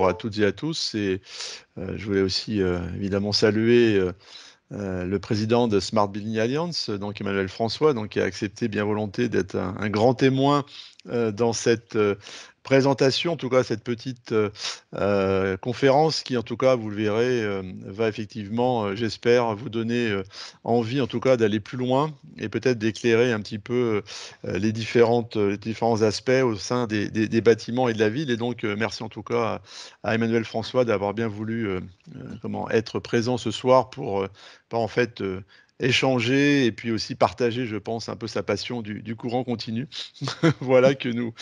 bonjour à toutes et à tous. Et je voulais aussi évidemment saluer le président de Smart Building Alliance, donc Emmanuel François, donc, qui a accepté bien volonté d'être un grand témoin dans cette présentation, en tout cas cette petite conférence qui, en tout cas, vous le verrez, va effectivement, j'espère, vous donner envie, en tout cas, d'aller plus loin et peut-être d'éclairer un petit peu les différents aspects au sein des bâtiments et de la ville. Et donc, merci en tout cas à Emmanuel François d'avoir bien voulu être présent ce soir pour en fait échanger et puis aussi partager, je pense, un peu sa passion du courant continu. Voilà que nous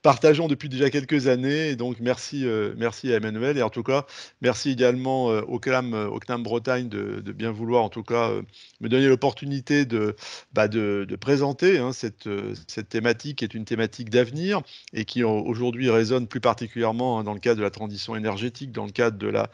partageons depuis déjà quelques années. Et donc, merci à Emmanuel. Et en tout cas, merci également au CNAM Bretagne de bien vouloir, en tout cas, me donner l'opportunité de présenter cette thématique qui est une thématique d'avenir et qui aujourd'hui résonne plus particulièrement dans le cadre de la transition énergétique, dans le cadre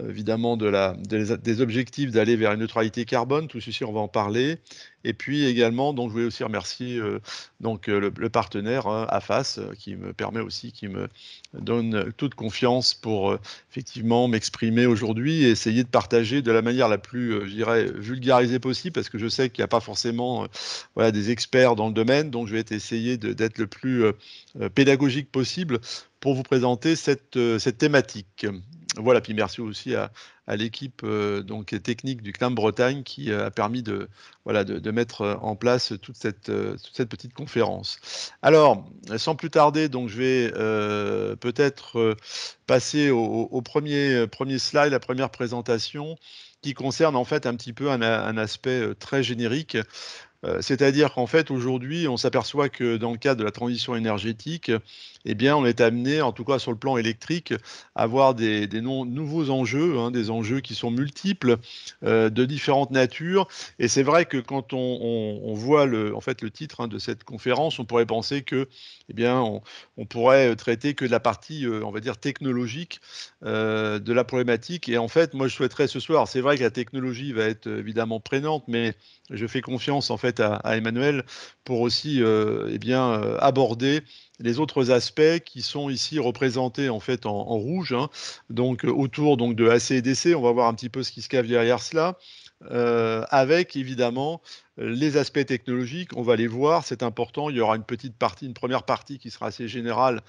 évidemment des objectifs d'aller vers une neutralité carbone. Tout ceci, on va en parler. Et puis également, donc, je voulais aussi remercier le partenaire AFAS qui me permet aussi, qui me donne toute confiance pour effectivement m'exprimer aujourd'hui et essayer de partager de la manière la plus, je dirais, vulgarisée possible, parce que je sais qu'il n'y a pas forcément voilà, des experts dans le domaine, donc je vais essayer d'être le plus pédagogique possible pour vous présenter cette thématique. Voilà, puis merci aussi à l'équipe donc technique du CNAM Bretagne qui a permis de mettre en place toute cette petite conférence. Alors, sans plus tarder, donc je vais peut-être passer au premier slide, la première présentation, qui concerne en fait un petit peu un aspect très générique. C'est-à-dire qu'en fait, aujourd'hui, on s'aperçoit que dans le cadre de la transition énergétique, eh bien, on est amené, en tout cas sur le plan électrique, à avoir des nouveaux enjeux, des enjeux qui sont multiples, de différentes natures. Et c'est vrai que quand on voit en fait, le titre de cette conférence, on pourrait penser que, eh bien, on pourrait traiter que de la partie, on va dire, technologique de la problématique. Et en fait, moi, je souhaiterais ce soir, c'est vrai que la technologie va être évidemment prégnante, mais je fais confiance en fait à Emmanuel pour aussi aborder les autres aspects qui sont ici représentés en fait en rouge, donc autour donc de AC et DC. On va voir un petit peu ce qui se cache derrière cela. Avec évidemment les aspects technologiques, on va les voir, c'est important. Il y aura une première partie qui sera assez générale,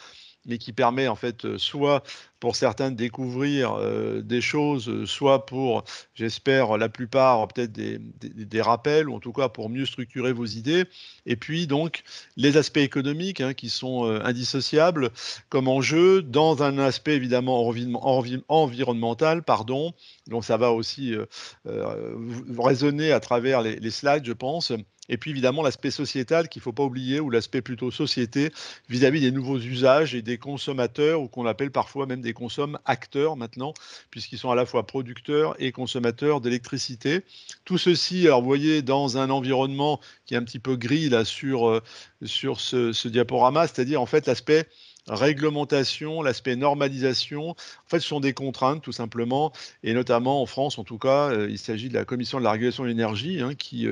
mais qui permet en fait soit pour certains de découvrir des choses, soit pour, j'espère, la plupart peut-être des rappels, ou en tout cas pour mieux structurer vos idées. Et puis donc les aspects économiques qui sont indissociables comme enjeu, dans un aspect évidemment environnemental, pardon. Donc ça va aussi résonner à travers les slides, je pense. Et puis évidemment l'aspect sociétal qu'il ne faut pas oublier, ou l'aspect plutôt société vis-à-vis des nouveaux usages et des consommateurs, ou qu'on appelle parfois même des acteurs maintenant, puisqu'ils sont à la fois producteurs et consommateurs d'électricité. Tout ceci, alors vous voyez, dans un environnement qui est un petit peu gris là sur ce diaporama, c'est-à-dire en fait l'aspect réglementation, l'aspect normalisation, en fait, ce sont des contraintes tout simplement, et notamment en France, en tout cas, il s'agit de la Commission de la régulation de l'énergie qui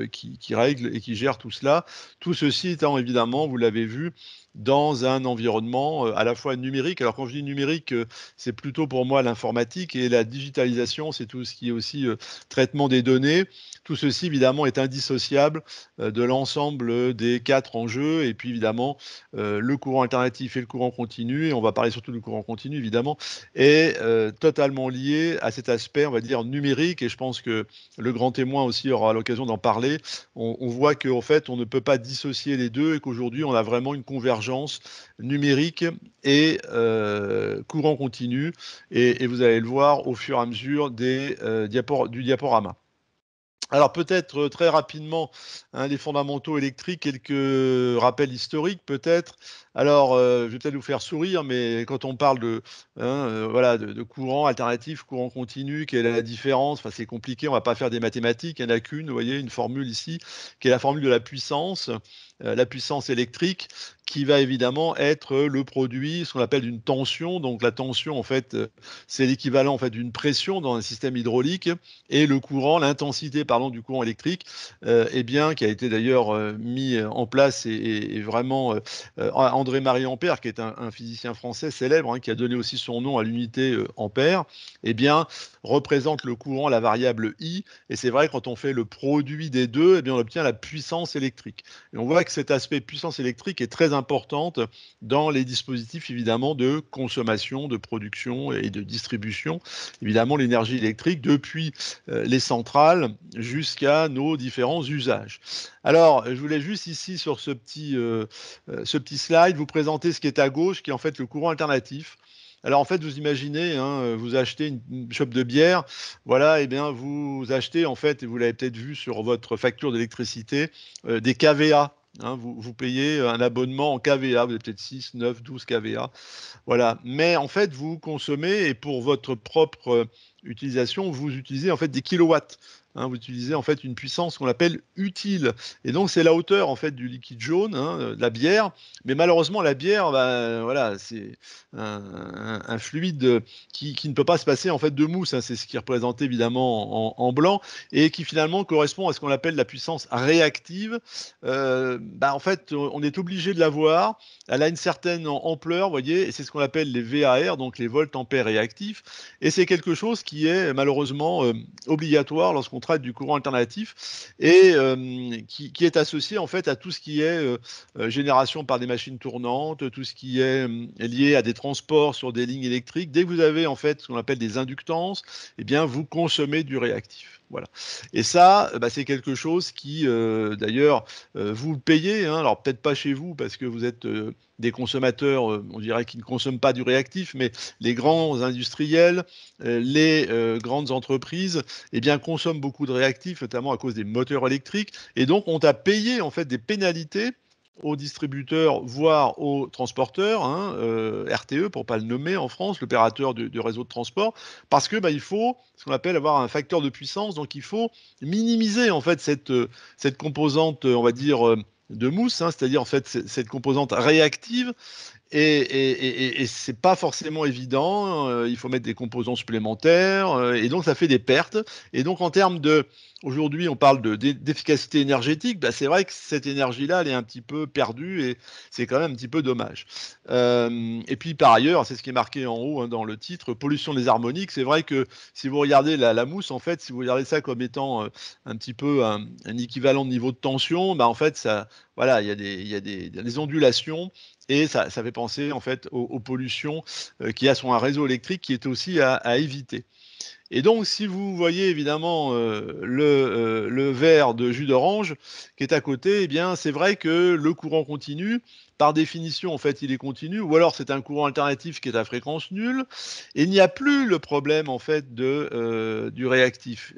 règle et qui gère tout cela. Tout ceci étant évidemment, vous l'avez vu, dans un environnement à la fois numérique. Alors quand je dis numérique, c'est plutôt pour moi l'informatique, et la digitalisation, c'est tout ce qui est aussi traitement des données. Tout ceci, évidemment, est indissociable de l'ensemble des 4 enjeux. Et puis, évidemment, le courant alternatif et le courant continu, et on va parler surtout du courant continu, évidemment, est totalement lié à cet aspect, on va dire, numérique. Et je pense que le grand témoin aussi aura l'occasion d'en parler. On voit qu'en fait, on ne peut pas dissocier les deux, et qu'aujourd'hui, on a vraiment une convergence numérique et courant continu. Et vous allez le voir au fur et à mesure du diaporama. Alors peut-être très rapidement, les fondamentaux électriques, quelques rappels historiques peut-être. Alors, je vais peut-être vous faire sourire, mais quand on parle voilà, de courant alternatif, courant continu, quelle est la différence? Enfin, c'est compliqué, on va pas faire des mathématiques, il n'y en a qu'une, vous voyez, une formule ici, qui est la formule de la puissance. la puissance électrique qui va évidemment être le produit, ce qu'on appelle une tension. Donc la tension, en fait, c'est l'équivalent en fait d'une pression dans un système hydraulique et le courant, l'intensité pardon du courant électrique, eh bien qui a été d'ailleurs mis en place et vraiment André-Marie Ampère, qui est un physicien français célèbre, hein, qui a donné aussi son nom à l'unité ampère, eh bien représente le courant, la variable I, et c'est vrai quand on fait le produit des deux, eh bien on obtient la puissance électrique. Et on voit que cet aspect puissance électrique est très importante dans les dispositifs évidemment de consommation, de production et de distribution. Évidemment l'énergie électrique depuis les centrales jusqu'à nos différents usages. Alors je voulais juste ici sur ce petit slide vous présenter ce qui est à gauche, qui est en fait le courant alternatif. Alors en fait, vous imaginez, hein, vous achetez une chope de bière, voilà, et bien vous achetez en fait, et vous l'avez peut-être vu sur votre facture d'électricité, des KVA. Hein, vous payez un abonnement en KVA, vous avez peut-être 6, 9, 12 KVA. Voilà. Mais en fait, vous consommez et pour votre propre utilisation, vous utilisez en fait des kilowatts. Hein, vous utilisez en fait une puissance qu'on appelle utile. Et donc, c'est la hauteur en fait du liquide jaune, hein, de la bière. Mais malheureusement, la bière, bah, voilà, c'est un fluide qui ne peut pas se passer en fait de mousse. Hein, c'est ce qui est représenté évidemment en blanc et qui finalement correspond à ce qu'on appelle la puissance réactive. Bah, en fait, on est obligé de l'avoir. Elle a une certaine ampleur, vous voyez, et c'est ce qu'on appelle les VAR, donc les volts ampères réactifs. Et c'est quelque chose qui est malheureusement obligatoire lorsqu'on traite du courant alternatif et qui est associé en fait à tout ce qui est génération par des machines tournantes, tout ce qui est lié à des transports sur des lignes électriques. Dès que vous avez en fait ce qu'on appelle des inductances, eh bien vous consommez du réactif. Voilà. Et ça, bah, c'est quelque chose qui, d'ailleurs, vous le payez. Hein, alors peut-être pas chez vous parce que vous êtes des consommateurs, on dirait qui ne consomment pas du réactif, mais les grands industriels, les grandes entreprises, eh bien consomment beaucoup de réactifs, notamment à cause des moteurs électriques, et donc ont à payer en fait des pénalités aux distributeurs, voire aux transporteurs, hein, RTE pour pas le nommer en France, l'opérateur du réseau de transport, parce que bah, il faut ce qu'on appelle avoir un facteur de puissance, donc il faut minimiser en fait cette composante, on va dire, de mousse, hein, c'est-à-dire en fait cette composante réactive et c'est pas forcément évident, il faut mettre des composants supplémentaires, et donc ça fait des pertes et donc en termes de aujourd'hui on parle d'efficacité énergétique, bah, c'est vrai que cette énergie-là, elle est un petit peu perdue et c'est quand même un petit peu dommage. Et puis par ailleurs, c'est ce qui est marqué en haut, hein, dans le titre, pollution des harmoniques. C'est vrai que si vous regardez la mousse, en fait, si vous regardez ça comme étant, un petit peu un équivalent de niveau de tension, bah, en fait ça voilà, il y a des ondulations et ça fait penser en fait aux pollutions qu'il y a sur un réseau électrique qui est aussi à éviter. Et donc, si vous voyez évidemment le verre de jus d'orange qui est à côté, eh bien, c'est vrai que le courant continu, par définition, en fait, il est continu, ou alors c'est un courant alternatif qui est à fréquence nulle, et il n'y a plus le problème en fait du réactif.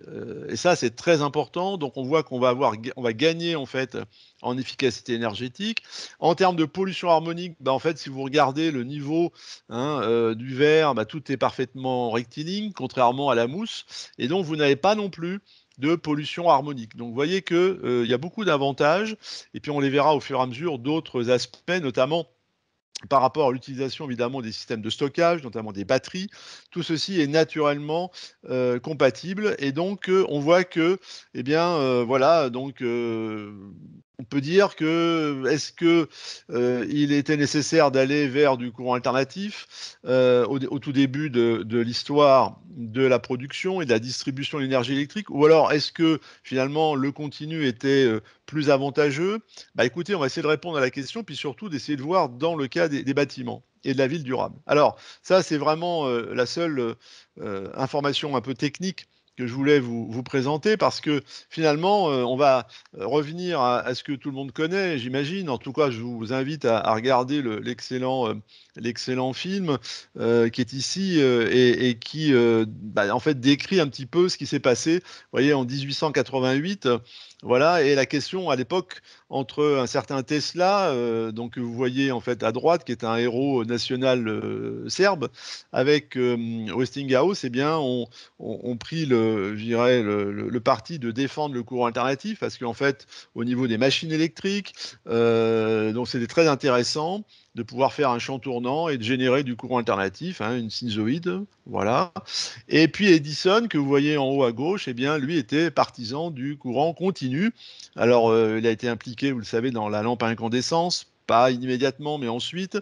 Et ça, c'est très important. Donc, on voit on va gagner en fait en efficacité énergétique. En termes de pollution harmonique, bah, en fait, si vous regardez le niveau, hein, du verre, bah, tout est parfaitement rectiligne, contrairement à la mousse, et donc vous n'avez pas non plus de pollution harmonique. Donc vous voyez que il y a beaucoup d'avantages, et puis on les verra au fur et à mesure d'autres aspects, notamment par rapport à l'utilisation évidemment des systèmes de stockage, notamment des batteries. Tout ceci est naturellement compatible, et donc on voit que, eh bien, voilà, donc on peut dire que est-ce que il était nécessaire d'aller vers du courant alternatif au tout début de l'histoire de la production et de la distribution de l'énergie électrique, ou alors est-ce que finalement le continu était plus avantageux? Bah écoutez, on va essayer de répondre à la question, puis surtout d'essayer de voir dans le cas des bâtiments et de la ville durable. Alors, ça, c'est vraiment la seule information un peu technique que je voulais vous présenter, parce que finalement, on va revenir à ce que tout le monde connaît, j'imagine. En tout cas, je vous invite à regarder l'excellent film qui est ici et qui, bah, en fait, décrit un petit peu ce qui s'est passé, vous voyez, en 1888. Voilà, et la question à l'époque, entre un certain Tesla, donc que vous voyez en fait à droite, qui est un héros national serbe, avec Westinghouse, eh bien, ont pris je dirais, le parti de défendre le courant alternatif, parce qu'en fait, au niveau des machines électriques, donc c'était très intéressant de pouvoir faire un champ tournant et de générer du courant alternatif, hein, une sinusoïde, voilà. Et puis Edison, que vous voyez en haut à gauche, eh bien, lui était partisan du courant continu. Alors, il a été impliqué, vous le savez, dans la lampe à incandescence, pas immédiatement, mais ensuite.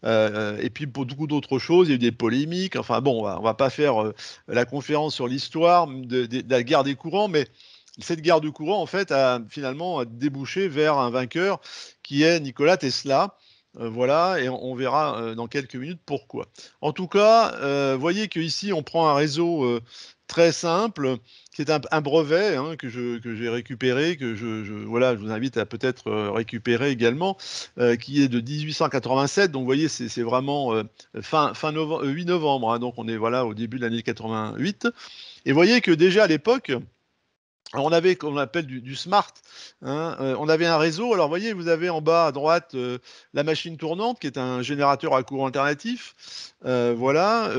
Et puis pour beaucoup d'autres choses, il y a eu des polémiques. Enfin bon, on va pas faire la conférence sur l'histoire de la guerre des courants, mais cette guerre de courant, en fait, a finalement débouché vers un vainqueur qui est Nikola Tesla. Voilà, et on verra dans quelques minutes pourquoi. En tout cas, voyez qu'ici, on prend un réseau très simple, qui est un brevet, hein, que j'ai récupéré, voilà, je vous invite à peut-être récupérer également, qui est de 1887. Donc, vous voyez, c'est vraiment 8 novembre, hein, donc on est voilà, au début de l'année 88. Et voyez que déjà à l'époque, alors on avait, qu'on appelle du smart, hein, on avait un réseau. Alors, vous voyez, vous avez en bas à droite la machine tournante, qui est un générateur à courant alternatif. Voilà,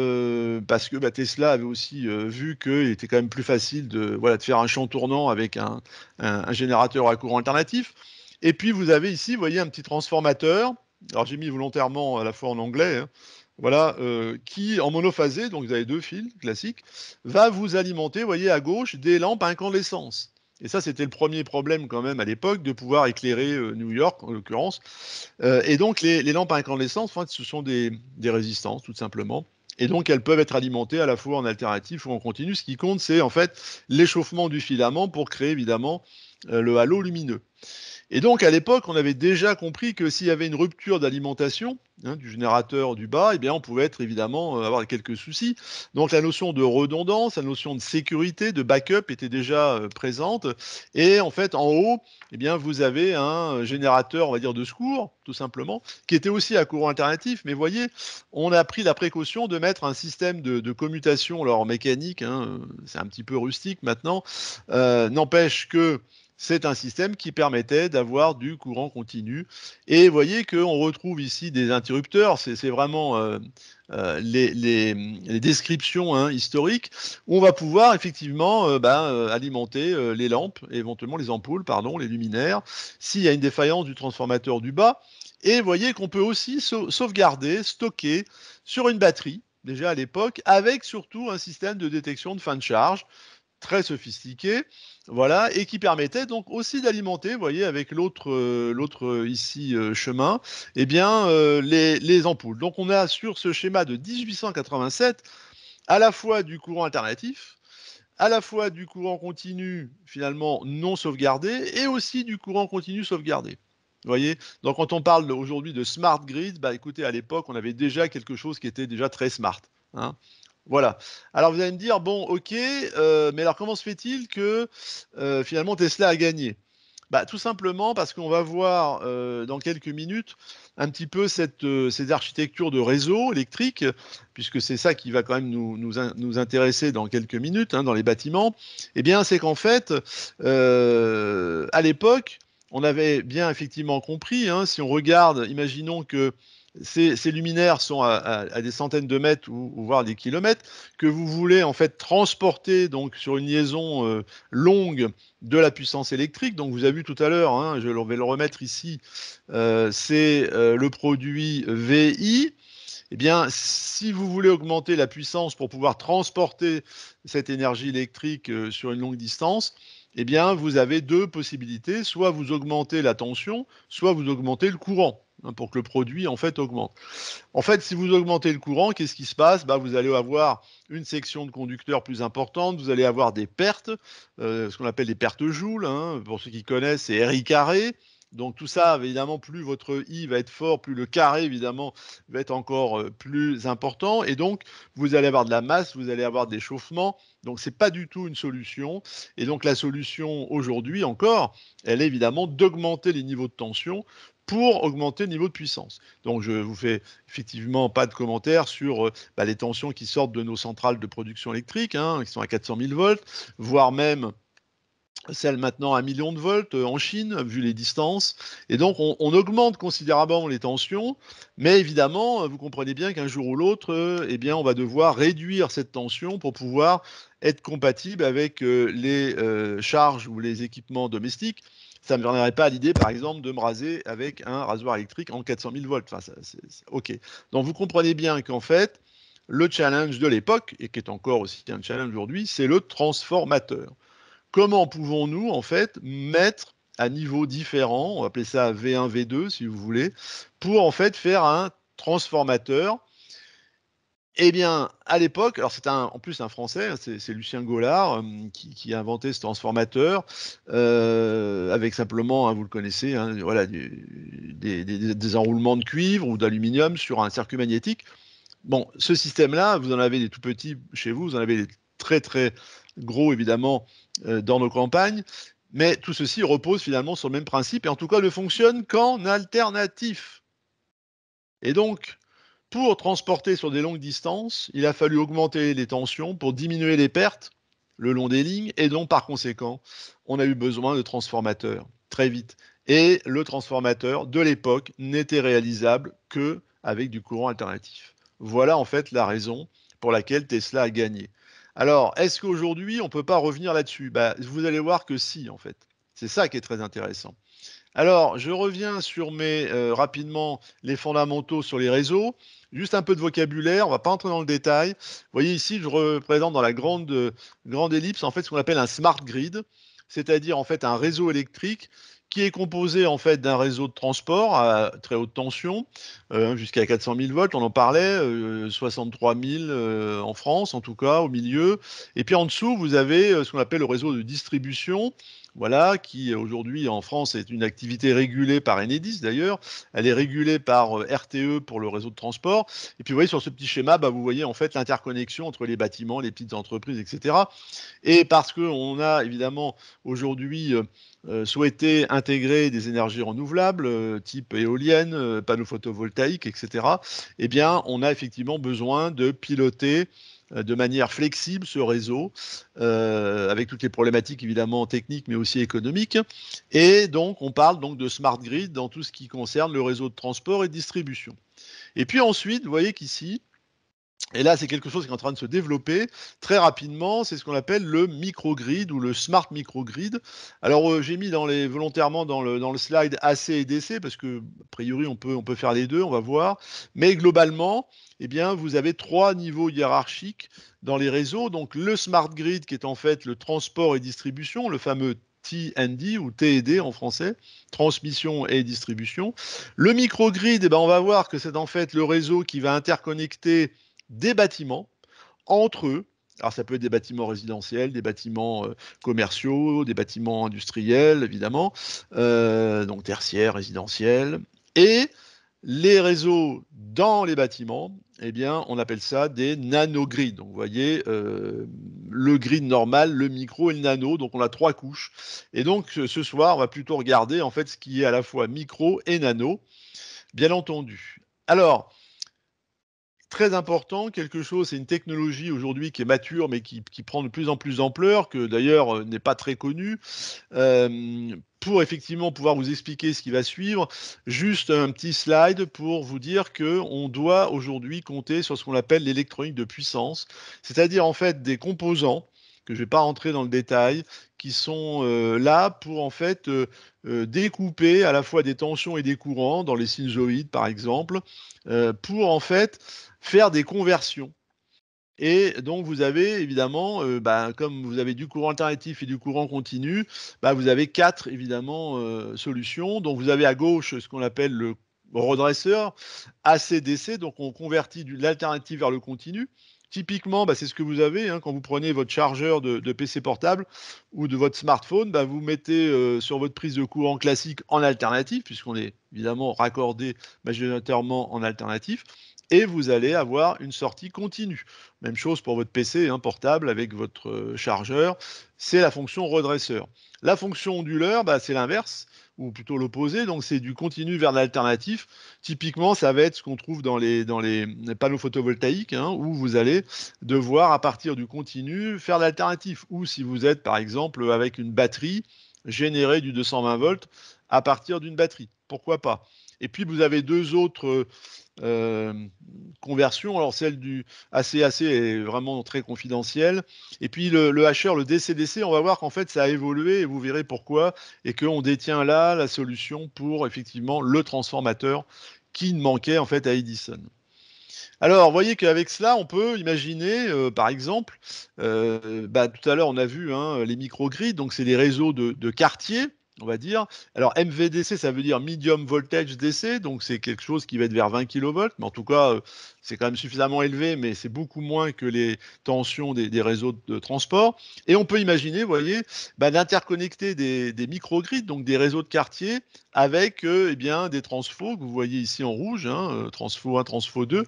parce que Tesla avait aussi vu qu'il était quand même plus facile voilà, de faire un champ tournant avec un générateur à courant alternatif. Et puis, vous avez ici, vous voyez, un petit transformateur. Alors, j'ai mis volontairement à la fois en anglais, hein, voilà, qui, en monophasé, donc vous avez deux fils classiques, va vous alimenter, vous voyez, à gauche, des lampes à incandescence. Et ça, c'était le premier problème quand même à l'époque, de pouvoir éclairer New York, en l'occurrence. Et donc, les lampes à incandescence, en fait, ce sont des résistances, tout simplement. Et donc, elles peuvent être alimentées à la fois en alternatif ou en continu. Ce qui compte, c'est en fait l'échauffement du filament pour créer évidemment le halo lumineux. Et donc, à l'époque, on avait déjà compris que s'il y avait une rupture d'alimentation, hein, du générateur du bas, eh bien, on pouvait être évidemment avoir quelques soucis. Donc, la notion de redondance, la notion de sécurité, de backup était déjà présente. Et en fait, en haut, eh bien, vous avez un générateur, on va dire, de secours, tout simplement, qui était aussi à courant alternatif. Mais voyez, on a pris la précaution de mettre un système de commutation, alors mécanique, hein, c'est un petit peu rustique maintenant, n'empêche que c'est un système qui permettait d'avoir du courant continu. Et vous voyez qu'on retrouve ici des interrupteurs, c'est vraiment les descriptions, hein, historiques, où on va pouvoir effectivement alimenter les lampes, éventuellement les ampoules, pardon, les luminaires, s'il y a une défaillance du transformateur du bas. Et vous voyez qu'on peut aussi sauvegarder, stocker sur une batterie, déjà à l'époque, avec surtout un système de détection de fin de charge très sophistiqué, voilà, et qui permettait donc aussi d'alimenter, vous voyez, avec l'autre ici chemin, eh bien, les ampoules. Donc, on a sur ce schéma de 1887 à la fois du courant alternatif, à la fois du courant continu finalement non sauvegardé, et aussi du courant continu sauvegardé. Vous voyez? Donc, quand on parle aujourd'hui de smart grid, bah écoutez, à l'époque, on avait déjà quelque chose qui était déjà très smart, hein. Voilà. Alors vous allez me dire, bon, OK, mais alors comment se fait-il que, finalement Tesla a gagné? Bah, tout simplement parce qu'on va voir, dans quelques minutes un petit peu ces architectures de réseau électrique, puisque c'est ça qui va quand même nous intéresser dans quelques minutes, hein, dans les bâtiments. Eh bien, c'est qu'en fait, à l'époque, on avait bien effectivement compris, hein, si on regarde, imaginons que ces luminaires sont à des centaines de mètres ou voire des kilomètres, que vous voulez en fait transporter donc sur une liaison, longue, de la puissance électrique. Donc vous avez vu tout à l'heure, hein, je vais le remettre ici, c'est le produit VI. Eh bien, si vous voulez augmenter la puissance pour pouvoir transporter cette énergie électrique sur une longue distance, eh bien, vous avez deux possibilités. Soit vous augmentez la tension, soit vous augmentez le courant, hein, pour que le produit en fait augmente. En fait, si vous augmentez le courant, qu'est-ce qui se passe? Bah, vous allez avoir une section de conducteurs plus importante, vous allez avoir des pertes, ce qu'on appelle des pertes joules, hein. Pour ceux qui connaissent, c'est RI carré. Donc tout ça, évidemment, plus votre I va être fort, plus le carré, évidemment, va être encore plus important. Et donc, vous allez avoir de la masse, vous allez avoir de l'échauffement. Donc, ce n'est pas du tout une solution. Et donc, la solution aujourd'hui encore, elle est évidemment d'augmenter les niveaux de tension pour augmenter le niveau de puissance. Donc, je vous fais effectivement pas de commentaires sur les tensions qui sortent de nos centrales de production électrique, hein, qui sont à 400 000 volts, voire même celle maintenant à 1 000 000 de volts, en Chine, vu les distances et donc on augmente considérablement les tensions, mais évidemment, vous comprenez bien qu'un jour ou l'autre, eh bien, on va devoir réduire cette tension pour pouvoir être compatible avec, les, charges ou les équipements domestiques. Ça ne me viendrait pas à l'idée, par exemple, de me raser avec un rasoir électrique en 400 000 volts. Enfin, ça c'est OK. Donc vous comprenez bien qu'en fait, le challenge de l'époque et qui est encore aussi un challenge aujourd'hui, c'est le transformateur. Comment pouvons-nous, en fait, mettre à niveau différent, on va appeler ça V1, V2 si vous voulez, pour en fait faire un transformateur? Eh bien, à l'époque, alors c'est en plus un Français, hein, c'est Lucien Gaulard, qui a inventé ce transformateur, avec simplement, hein, vous le connaissez, hein, voilà, des enroulements de cuivre ou d'aluminium sur un circuit magnétique. Bon, ce système-là, vous en avez des tout petits chez vous, vous en avez des très, très gros évidemment, dans nos campagnes, mais tout ceci repose finalement sur le même principe et en tout cas ne fonctionne qu'en alternatif et donc pour transporter sur des longues distances, il a fallu augmenter les tensions pour diminuer les pertes le long des lignes et donc par conséquent, on a eu besoin de transformateurs très vite et le transformateur de l'époque n'était réalisable qu'avec du courant alternatif. Voilà en fait la raison pour laquelle Tesla a gagné. Alors, est-ce qu'aujourd'hui on ne peut pas revenir là-dessus? Bah, vous allez voir que si en fait. C'est ça qui est très intéressant. Alors, je reviens sur rapidement les fondamentaux sur les réseaux. Juste un peu de vocabulaire, on ne va pas entrer dans le détail. Vous voyez ici, je représente dans la grande ellipse, en fait, ce qu'on appelle un smart grid, c'est-à-dire en fait un réseau électrique qui est composé en fait d'un réseau de transport à très haute tension, jusqu'à 400 000 volts, on en parlait, 63 000 en France en tout cas, au milieu. Et puis en dessous, vous avez ce qu'on appelle le réseau de distribution, voilà, qui aujourd'hui en France est une activité régulée par Enedis d'ailleurs. Elle est régulée par RTE pour le réseau de transport. Et puis vous voyez sur ce petit schéma, bah, vous voyez en fait l'interconnexion entre les bâtiments, les petites entreprises, etc. Et parce qu'on a évidemment aujourd'hui souhaité intégrer des énergies renouvelables, type éoliennes, panneaux photovoltaïques, etc., eh bien, on a effectivement besoin de piloter de manière flexible ce réseau, avec toutes les problématiques évidemment techniques, mais aussi économiques. Et donc, on parle donc de smart grid dans tout ce qui concerne le réseau de transport et de distribution. Et puis ensuite, vous voyez qu'ici, et là, c'est quelque chose qui est en train de se développer très rapidement. C'est ce qu'on appelle le microgrid ou le smart microgrid. Alors, j'ai mis volontairement dans le slide AC et DC parce que, a priori, on peut faire les deux, on va voir. Mais globalement, eh bien, vous avez trois niveaux hiérarchiques dans les réseaux. Donc, le smart grid qui est en fait le transport et distribution, le fameux T&D ou TED en français, transmission et distribution. Le microgrid, eh ben, on va voir que c'est en fait le réseau qui va interconnecter des bâtiments entre eux. Alors ça peut être des bâtiments résidentiels, des bâtiments commerciaux, des bâtiments industriels, évidemment, donc tertiaires, résidentiels. Et les réseaux dans les bâtiments, eh bien, on appelle ça des nanogrids. Donc, vous voyez, le grid normal, le micro et le nano. Donc, on a trois couches. Et donc, ce soir, on va plutôt regarder en fait ce qui est à la fois micro et nano, bien entendu. Alors, très important, quelque chose, c'est une technologie aujourd'hui qui est mature, mais qui prend de plus en plus d'ampleur, que d'ailleurs n'est pas très connue. Pour effectivement pouvoir vous expliquer ce qui va suivre, juste un petit slide pour vous dire qu'on doit aujourd'hui compter sur ce qu'on appelle l'électronique de puissance, c'est-à-dire en fait des composants que je ne vais pas rentrer dans le détail, qui sont là pour en fait découper à la fois des tensions et des courants dans les sinusoïdes par exemple, pour en fait faire des conversions. Et donc vous avez évidemment, bah, comme vous avez du courant alternatif et du courant continu, bah, vous avez 4 évidemment, solutions. Donc vous avez à gauche ce qu'on appelle le redresseur AC/DC, donc on convertit de l'alternatif vers le continu. Typiquement, bah, c'est ce que vous avez, hein, quand vous prenez votre chargeur de PC portable ou de votre smartphone, bah, vous mettez, sur votre prise de courant classique en alternatif, puisqu'on est évidemment raccordé majoritairement en alternatif et vous allez avoir une sortie continue. Même chose pour votre PC, hein, portable avec votre chargeur, c'est la fonction redresseur. La fonction onduleur, bah, c'est l'inverse, ou plutôt l'opposé, donc c'est du continu vers l'alternatif. Typiquement, ça va être ce qu'on trouve dans les panneaux photovoltaïques, hein, où vous allez devoir, à partir du continu, faire l'alternatif. Ou si vous êtes, par exemple, avec une batterie, générer du 220 volts à partir d'une batterie. Pourquoi pas? Et puis, vous avez deux autres euh, conversion. Alors celle du ACAC est vraiment très confidentielle. Et puis le HR, le DC-DC, on va voir qu'en fait ça a évolué et vous verrez pourquoi. Et qu'on détient là la solution pour effectivement le transformateur qui manquait en fait à Edison. Alors, vous voyez qu'avec cela, on peut imaginer, par exemple, tout à l'heure, on a vu hein, les microgrids, donc c'est les réseaux de quartiers, on va dire. Alors, MVDC, ça veut dire Medium Voltage DC, donc c'est quelque chose qui va être vers 20 kV, mais en tout cas, c'est quand même suffisamment élevé, mais c'est beaucoup moins que les tensions des réseaux de transport. Et on peut imaginer, vous voyez, d'interconnecter des microgrids, donc des réseaux de quartier, avec eh bien, des transfos que vous voyez ici en rouge, hein, transfo 1, transfo 2,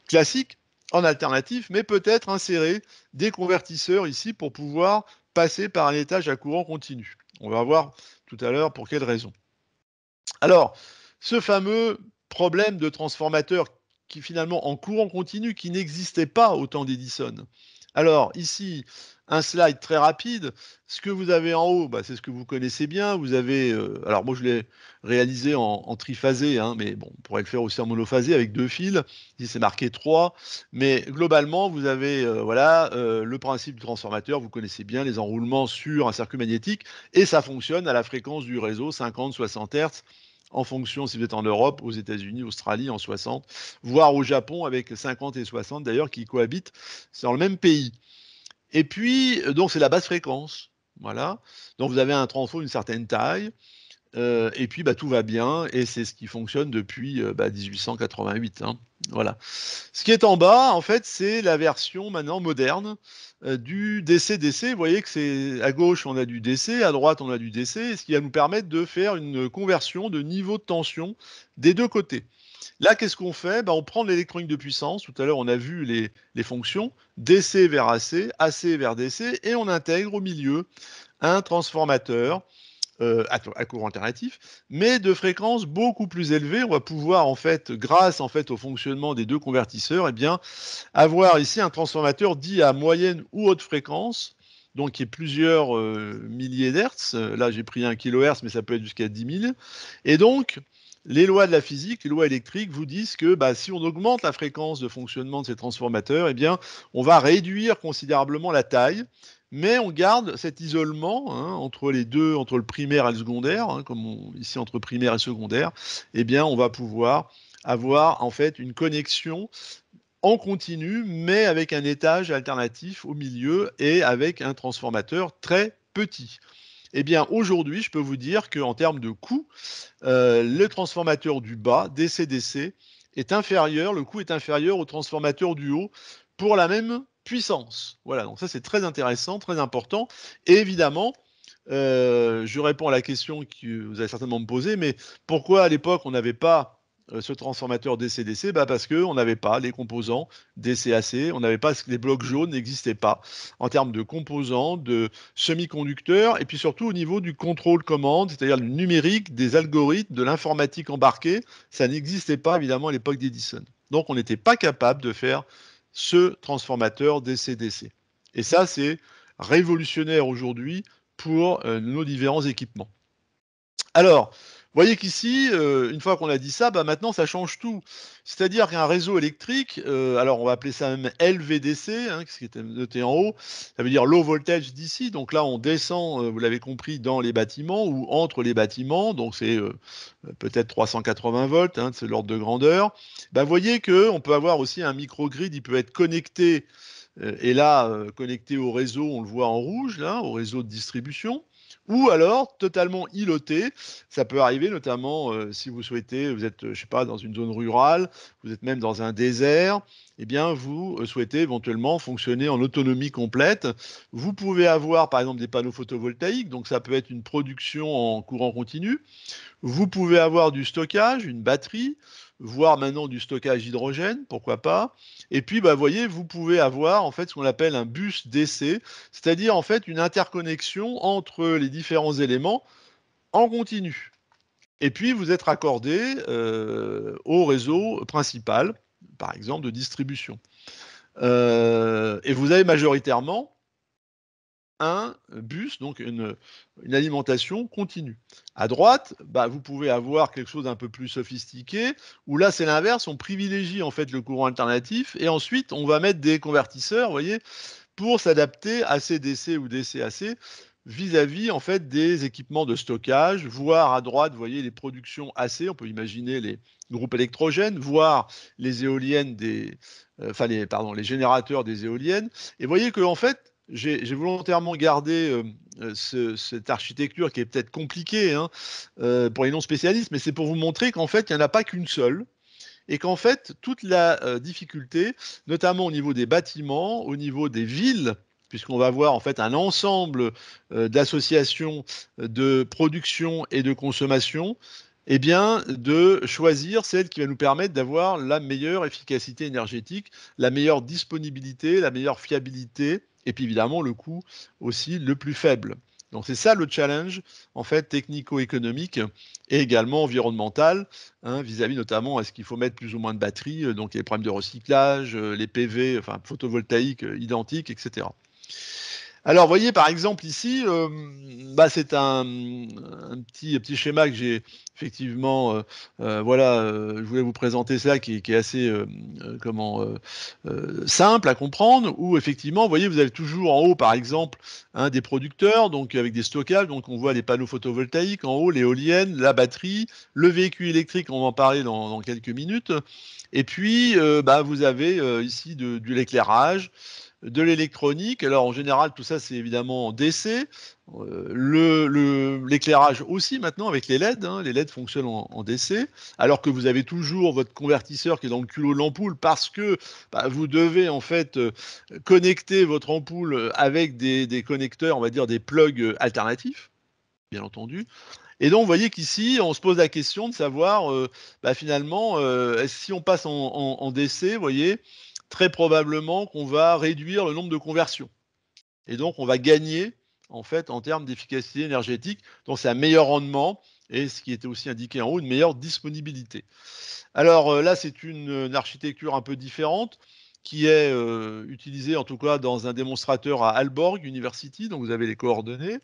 classique en alternatif, mais peut-être insérer des convertisseurs ici pour pouvoir passer par un étage à courant continu. On va voir tout à l'heure pour quelles raisons. Alors, ce fameux problème de transformateur qui finalement en courant continu qui n'existait pas au temps d'Edison. Alors ici, un slide très rapide. Ce que vous avez en haut, c'est ce que vous connaissez bien. Vous avez, alors moi je l'ai réalisé en triphasé, hein, mais bon, on pourrait le faire aussi en monophasé avec deux fils. Ici c'est marqué 3, mais globalement vous avez voilà le principe du transformateur. Vous connaissez bien les enroulements sur un circuit magnétique et ça fonctionne à la fréquence du réseau 50-60 Hz en fonction si vous êtes en Europe, aux États-Unis, Australie en 60, voire au Japon avec 50 et 60 d'ailleurs qui cohabitent dans le même pays. Et puis, donc c'est la basse fréquence. Voilà. Donc vous avez un transfo d'une certaine taille. Et puis tout va bien et c'est ce qui fonctionne depuis 1888. Hein. Voilà. Ce qui est en bas, en fait, c'est la version maintenant moderne du DC-DC. Vous voyez que c'est à gauche on a du DC, à droite on a du DC, ce qui va nous permettre de faire une conversion de niveau de tension des deux côtés. Là, qu'est-ce qu'on fait? On prend l'électronique de puissance. Tout à l'heure, on a vu les fonctions DC vers AC, AC vers DC, et on intègre au milieu un transformateur à courant alternatif, mais de fréquence beaucoup plus élevée. On va pouvoir, en fait, grâce en fait, au fonctionnement des deux convertisseurs, avoir ici un transformateur dit à moyenne ou haute fréquence, donc qui est plusieurs milliers d'hertz. Là, j'ai pris 1 kHz, mais ça peut être jusqu'à 10 000. Et donc, les lois de la physique, les lois électriques vous disent que si on augmente la fréquence de fonctionnement de ces transformateurs, on va réduire considérablement la taille, mais on garde cet isolement hein, entre les deux, entre le primaire et le secondaire, hein, ici entre primaire et secondaire, on va pouvoir avoir en fait une connexion en continu, mais avec un étage alternatif au milieu et avec un transformateur très petit. Aujourd'hui, je peux vous dire qu'en termes de coût, le transformateur du bas, DC-DC, est inférieur, le coût est inférieur au transformateur du haut pour la même puissance. Voilà, donc ça c'est très intéressant, très important. Et évidemment, je réponds à la question que vous allez certainement me poser, mais pourquoi à l'époque on n'avait pas ce transformateur DC-DC? Parce qu'on n'avait pas les composants DC-AC, on n'avait pas les blocs jaunes, n'existaient pas en termes de composants, de semi-conducteurs, et puis surtout au niveau du contrôle commande, c'est-à-dire le numérique, des algorithmes, de l'informatique embarquée, ça n'existait pas évidemment à l'époque d'Edison. Donc on n'était pas capable de faire ce transformateur DC-DC. Et ça, c'est révolutionnaire aujourd'hui pour nos différents équipements. Alors, vous voyez qu'ici, une fois qu'on a dit ça, maintenant ça change tout. C'est-à-dire qu'un réseau électrique, alors on va appeler ça même LVDC, hein, ce qui était noté en haut, ça veut dire Low Voltage DC, donc là on descend, vous l'avez compris, dans les bâtiments ou entre les bâtiments, donc c'est peut-être 380 volts, hein, c'est l'ordre de grandeur. Vous voyez qu'on peut avoir aussi un microgrid, il peut être connecté, et là, connecté au réseau, on le voit en rouge, là, au réseau de distribution, ou alors totalement îloté. Ça peut arriver notamment si vous souhaitez, vous êtes, je sais pas, dans une zone rurale, vous êtes même dans un désert, vous souhaitez éventuellement fonctionner en autonomie complète. Vous pouvez avoir par exemple des panneaux photovoltaïques, donc ça peut être une production en courant continu. Vous pouvez avoir du stockage, une batterie, voire maintenant du stockage hydrogène, pourquoi pas. Et puis, vous voyez, vous pouvez avoir en fait ce qu'on appelle un bus DC, c'est-à-dire en fait une interconnexion entre les différents éléments en continu. Et puis vous êtes raccordé, au réseau principal, par exemple de distribution. Et vous avez majoritairement un bus, donc une alimentation continue. À droite, bah, vous pouvez avoir quelque chose d'un peu plus sophistiqué, où là c'est l'inverse, on privilégie en fait le courant alternatif et ensuite on va mettre des convertisseurs, vous voyez, pour s'adapter à ces DC ou DC-AC vis-à-vis en fait des équipements de stockage, voire à droite, vous voyez les productions AC, on peut imaginer les groupes électrogènes, voire les éoliennes enfin les générateurs des éoliennes. Et vous voyez que en fait, j'ai volontairement gardé cette architecture qui est peut-être compliquée, hein, pour les non spécialistes, mais c'est pour vous montrer qu'en fait, il n'y en a pas qu'une seule et qu'en fait, toute la difficulté, notamment au niveau des bâtiments, au niveau des villes, puisqu'on va avoir en fait un ensemble d'associations de production et de consommation, eh bien, de choisir celle qui va nous permettre d'avoir la meilleure efficacité énergétique, la meilleure disponibilité, la meilleure fiabilité, et puis évidemment le coût aussi le plus faible. Donc c'est ça le challenge en fait technico-économique et également environnemental, hein, vis-à-vis notamment est-ce qu'il faut mettre plus ou moins de batteries, donc les problèmes de recyclage, les PV, enfin photovoltaïques identiques, etc. Alors, vous voyez, par exemple, ici, bah, c'est un petit schéma que j'ai effectivement, voilà, je voulais vous présenter ça qui est assez, comment, simple à comprendre où effectivement, vous voyez, vous avez toujours en haut, par exemple, hein, des producteurs, donc avec des stockages, donc on voit les panneaux photovoltaïques, en haut, l'éolienne, la batterie, le véhicule électrique, on va en parler dans quelques minutes et puis, bah, vous avez, ici de l'éclairage, de l'électronique. Alors en général, tout ça, c'est évidemment en DC. L'éclairage aussi maintenant avec les LED, hein. Les LED fonctionnent en DC, alors que vous avez toujours votre convertisseur qui est dans le culot de l'ampoule parce que bah, vous devez en fait connecter votre ampoule avec des connecteurs, on va dire des plugs alternatifs, bien entendu. Et donc, vous voyez qu'ici, on se pose la question de savoir, bah, finalement, si on passe en DC, vous voyez, très probablement qu'on va réduire le nombre de conversions. Et donc, on va gagner, en fait, en termes d'efficacité énergétique. Donc, c'est un meilleur rendement et ce qui était aussi indiqué en haut, une meilleure disponibilité. Alors là, c'est une architecture un peu différente qui est utilisée en tout cas dans un démonstrateur à Aalborg University, donc vous avez les coordonnées.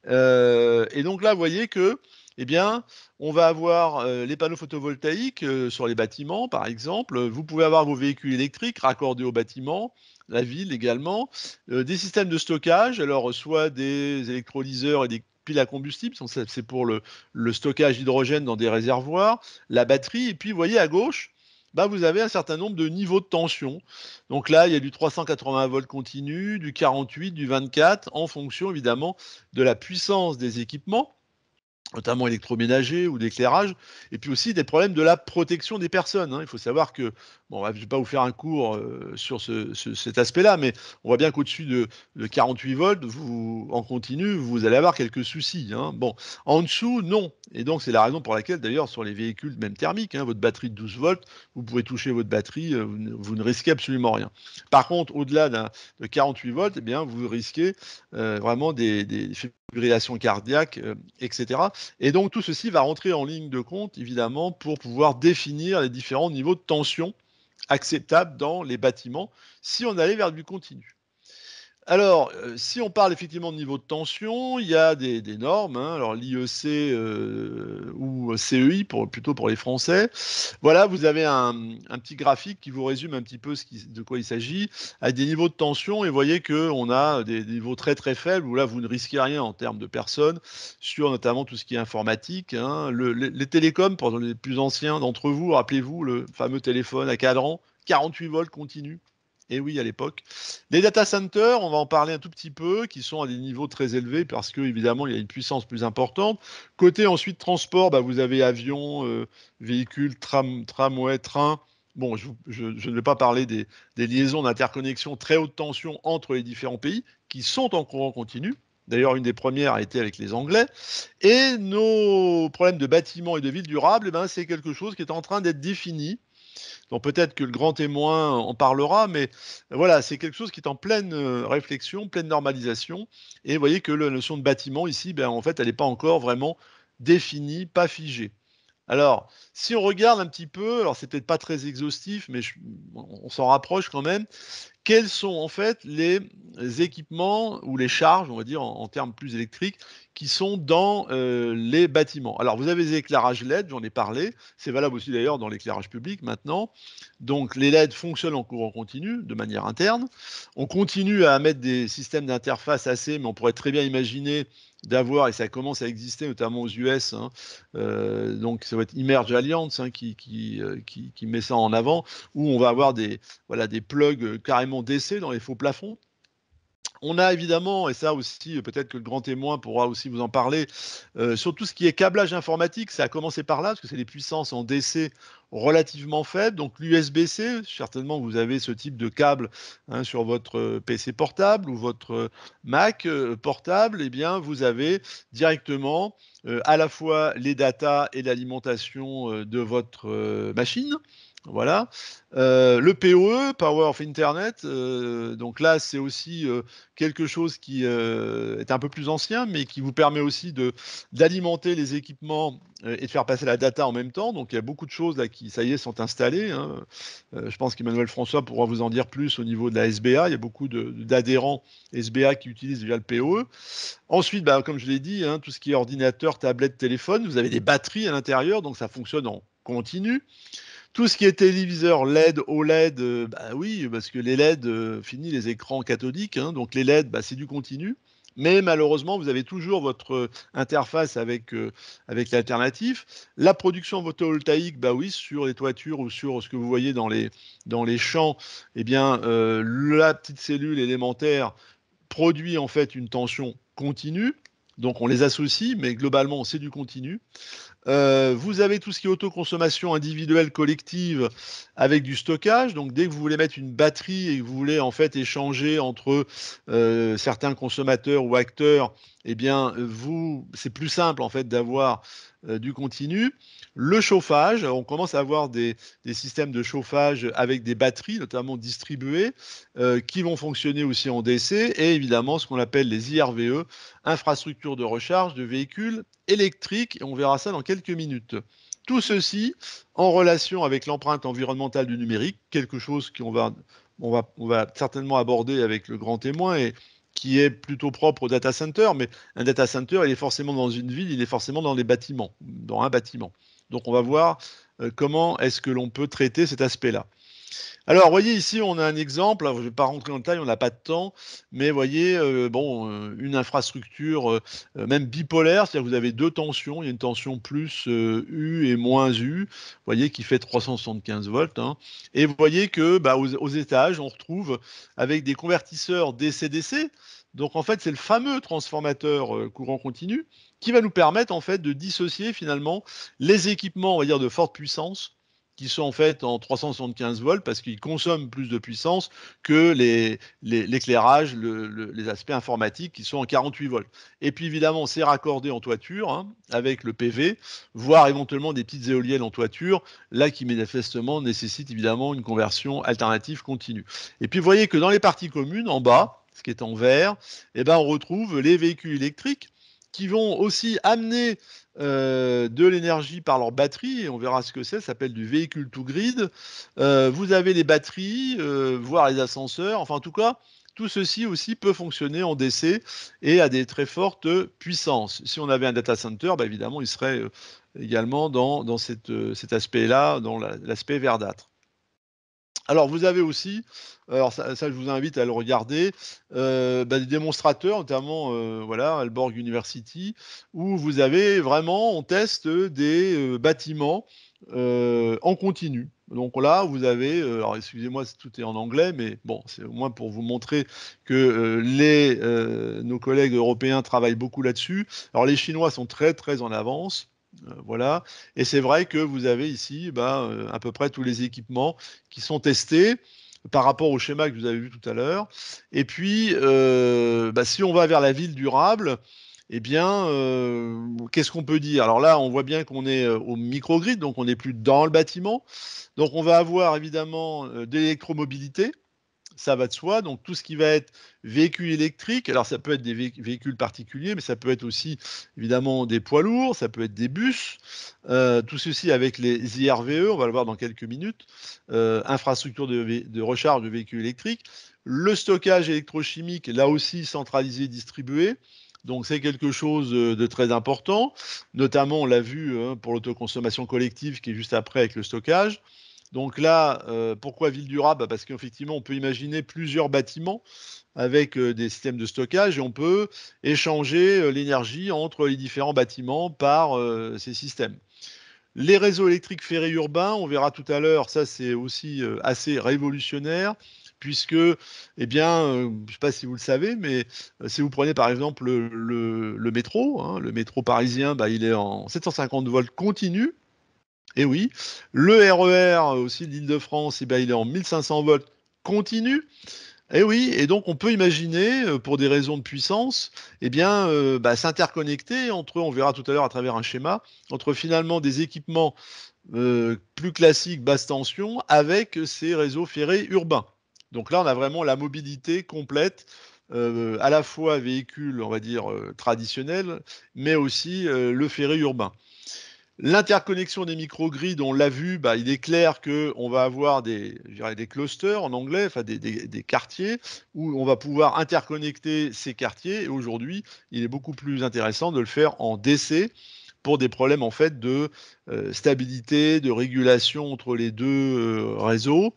Et donc là, vous voyez que, eh bien, on va avoir, les panneaux photovoltaïques, sur les bâtiments, par exemple. Vous pouvez avoir vos véhicules électriques raccordés aux bâtiments, la ville également, des systèmes de stockage, alors soit des électrolyseurs et des piles à combustible, donc ça, c'est pour le stockage d'hydrogène dans des réservoirs, la batterie et puis vous voyez à gauche, bah, vous avez un certain nombre de niveaux de tension. Donc là, il y a du 380 volts continu, du 48, du 24 en fonction évidemment de la puissance des équipements, notamment électroménagers ou d'éclairage, et puis aussi des problèmes de la protection des personnes, hein. Il faut savoir que, bon, je ne vais pas vous faire un cours sur cet aspect-là, mais on voit bien qu'au-dessus de 48 volts, en continu, vous allez avoir quelques soucis, hein. Bon, en dessous, non. Et donc, c'est la raison pour laquelle, d'ailleurs, sur les véhicules, même thermiques, hein, votre batterie de 12 volts, vous pouvez toucher votre batterie, vous ne risquez absolument rien. Par contre, au-delà de 48 volts, eh bien, vous risquez vraiment des fibrillations cardiaques, etc. Et donc tout ceci va rentrer en ligne de compte, évidemment, pour pouvoir définir les différents niveaux de tension acceptables dans les bâtiments, si on allait vers du continu. Alors, si on parle effectivement de niveau de tension, il y a des normes, hein, alors l'IEC, ou CEI plutôt pour les Français. Voilà, vous avez un petit graphique qui vous résume un petit peu de quoi il s'agit, avec des niveaux de tension et vous voyez qu'on a des niveaux très, très faibles où là, vous ne risquez rien en termes de personnes, sur notamment tout ce qui est informatique, hein. Les télécoms, pour les plus anciens d'entre vous, rappelez-vous le fameux téléphone à cadran, 48 volts continu. Et oui, à l'époque. Les data centers, on va en parler un tout petit peu, qui sont à des niveaux très élevés parce que évidemment il y a une puissance plus importante. Côté ensuite transport, bah, vous avez avions, véhicules, tramway, trains. Bon, je ne vais pas parler des liaisons d'interconnexion très haute tension entre les différents pays qui sont en courant continu. D'ailleurs, une des premières a été avec les Anglais. Et nos problèmes de bâtiments et de villes durables, eh ben, c'est quelque chose qui est en train d'être défini, donc peut-être que le grand témoin en parlera, mais voilà, c'est quelque chose qui est en pleine réflexion, pleine normalisation. Et vous voyez que la notion de bâtiment ici, ben, en fait, elle n'est pas encore vraiment définis, pas figés. Alors, si on regarde un petit peu, alors c'est peut-être pas très exhaustif, mais on s'en rapproche quand même. Quels sont en fait les équipements ou les charges, on va dire en termes plus électriques, qui sont dans, les bâtiments? Alors vous avez les éclairages LED, j'en ai parlé, c'est valable aussi d'ailleurs dans l'éclairage public maintenant. Donc les LED fonctionnent en courant continu, de manière interne. On continue à mettre des systèmes d'interface AC, mais on pourrait très bien imaginer d'avoir, et ça commence à exister notamment aux US, hein, donc ça va être Immerge Alliance, hein, qui met ça en avant, où on va avoir des voilà, des plugs carrément DC dans les faux plafonds. On a évidemment, et ça aussi, peut-être que le grand témoin pourra aussi vous en parler, sur tout ce qui est câblage informatique, ça a commencé par là, parce que c'est des puissances en DC relativement faibles. Donc l'USB-C, certainement vous avez ce type de câble, hein, sur votre PC portable ou votre Mac portable, eh bien vous avez directement à la fois les datas et l'alimentation de votre machine. Voilà. Le PoE, Power of Internet, donc là, c'est aussi quelque chose qui est un peu plus ancien, mais qui vous permet aussi d'alimenter les équipements et de faire passer la data en même temps. Donc il y a beaucoup de choses là qui, ça y est, sont installées, hein. Je pense qu'Emmanuel François pourra vous en dire plus au niveau de la SBA. Il y a beaucoup d'adhérents SBA qui utilisent déjà le PoE. Ensuite, bah, comme je l'ai dit, hein, tout ce qui est ordinateur, tablette, téléphone, vous avez des batteries à l'intérieur, donc ça fonctionne en continu. Tout ce qui est téléviseur LED, OLED, bah oui, parce que les LED, fini les écrans cathodiques, hein, donc les LED, bah, c'est du continu. Mais malheureusement, vous avez toujours votre interface avec l'alternatif. La production photovoltaïque, bah oui, sur les toitures ou sur ce que vous voyez dans les champs, eh bien, la petite cellule élémentaire produit en fait une tension continue. Donc on les associe, mais globalement, c'est du continu. Vous avez tout ce qui est autoconsommation individuelle collective avec du stockage. Donc, dès que vous voulez mettre une batterie et que vous voulez en fait échanger entre certains consommateurs ou acteurs, eh bien, c'est plus simple en fait d'avoir du continu. Le chauffage, on commence à avoir des systèmes de chauffage avec des batteries, notamment distribuées, qui vont fonctionner aussi en DC, et évidemment ce qu'on appelle les IRVE, infrastructures de recharge de véhicules électriques, et on verra ça dans quelques minutes. Tout ceci en relation avec l'empreinte environnementale du numérique, quelque chose on va certainement aborder avec le grand témoin et qui est plutôt propre au data center, mais un data center, il est forcément dans une ville, il est forcément dans les bâtiments, dans un bâtiment. Donc on va voir comment est-ce que l'on peut traiter cet aspect-là. Alors, vous voyez ici, on a un exemple. Alors, je ne vais pas rentrer en détail, on n'a pas de temps. Mais vous voyez, bon, une infrastructure même bipolaire, c'est-à-dire que vous avez deux tensions. Il y a une tension plus U et moins U, vous voyez, qui fait 375 volts, hein. Et vous voyez que bah, aux étages, on retrouve avec des convertisseurs DC-DC. Donc, en fait, c'est le fameux transformateur courant continu qui va nous permettre, en fait, de dissocier finalement les équipements, on va dire, de forte puissance qui sont en fait en 375 volts parce qu'ils consomment plus de puissance que l'éclairage, les aspects informatiques qui sont en 48 volts. Et puis évidemment, c'est raccordé en toiture, hein, avec le PV, voire éventuellement des petites éoliennes en toiture, là qui manifestement nécessitent évidemment une conversion alternative continue. Et puis vous voyez que dans les parties communes, en bas, ce qui est en vert, eh ben, on retrouve les véhicules électriques qui vont aussi amener de l'énergie par leur batterie, et on verra ce que c'est, ça s'appelle du véhicule to grid. Vous avez les batteries, voire les ascenseurs, enfin en tout cas, tout ceci aussi peut fonctionner en DC et à des très fortes puissances. Si on avait un data center, bah évidemment, il serait également dans cet aspect-là, dans l'aspect verdâtre. Alors, vous avez aussi, alors ça je vous invite à le regarder, bah, des démonstrateurs, notamment, voilà, Aalborg University, où vous avez vraiment on teste, des, bâtiments, en continu. Donc là, vous avez, alors excusez-moi si tout est en anglais, mais bon, c'est au moins pour vous montrer que, nos collègues européens travaillent beaucoup là-dessus. Alors les Chinois sont très, très en avance, voilà, et c'est vrai que vous avez ici, bah, à peu près tous les équipements qui sont testés par rapport au schéma que vous avez vu tout à l'heure. Et puis, bah, si on va vers la ville durable, eh bien, qu'est-ce qu'on peut dire? Alors là, on voit bien qu'on est au microgrid, donc on n'est plus dans le bâtiment. Donc on va avoir évidemment de l'électromobilité. ça va de soi. Donc tout ce qui va être véhicule électrique, alors ça peut être des véhicules particuliers, mais ça peut être aussi évidemment des poids lourds, ça peut être des bus, tout ceci avec les IRVE, on va le voir dans quelques minutes, infrastructure de recharge de véhicules électriques. Le stockage électrochimique, là aussi centralisé, distribué. Donc c'est quelque chose de très important, notamment on l'a vu pour l'autoconsommation collective qui est juste après avec le stockage. Donc là, pourquoi ville durable? Bah, parce qu'effectivement, on peut imaginer plusieurs bâtiments avec des systèmes de stockage et on peut échanger l'énergie entre les différents bâtiments par ces systèmes. Les réseaux électriques ferrés urbains, on verra tout à l'heure, ça c'est aussi assez révolutionnaire, puisque, eh bien, je ne sais pas si vous le savez, mais si vous prenez par exemple le métro, hein, le métro parisien, bah, il est en 750 volts continu, et oui, le RER aussi de l'Île-de-France, eh ben, il est en 1500 volts continu. Et oui, et donc on peut imaginer, pour des raisons de puissance, eh bien, bah, s'interconnecter entre, on verra tout à l'heure à travers un schéma, entre finalement des équipements, plus classiques basse tension avec ces réseaux ferrés urbains. Donc là, on a vraiment la mobilité complète, à la fois véhicule, on va dire, traditionnel, mais aussi, le ferré urbain. L'interconnexion des microgrids, on l'a vu, bah, il est clair qu'on va avoir je dirais des clusters en anglais, enfin des quartiers, où on va pouvoir interconnecter ces quartiers. Et aujourd'hui, il est beaucoup plus intéressant de le faire en DC pour des problèmes en fait de stabilité, de régulation entre les deux réseaux.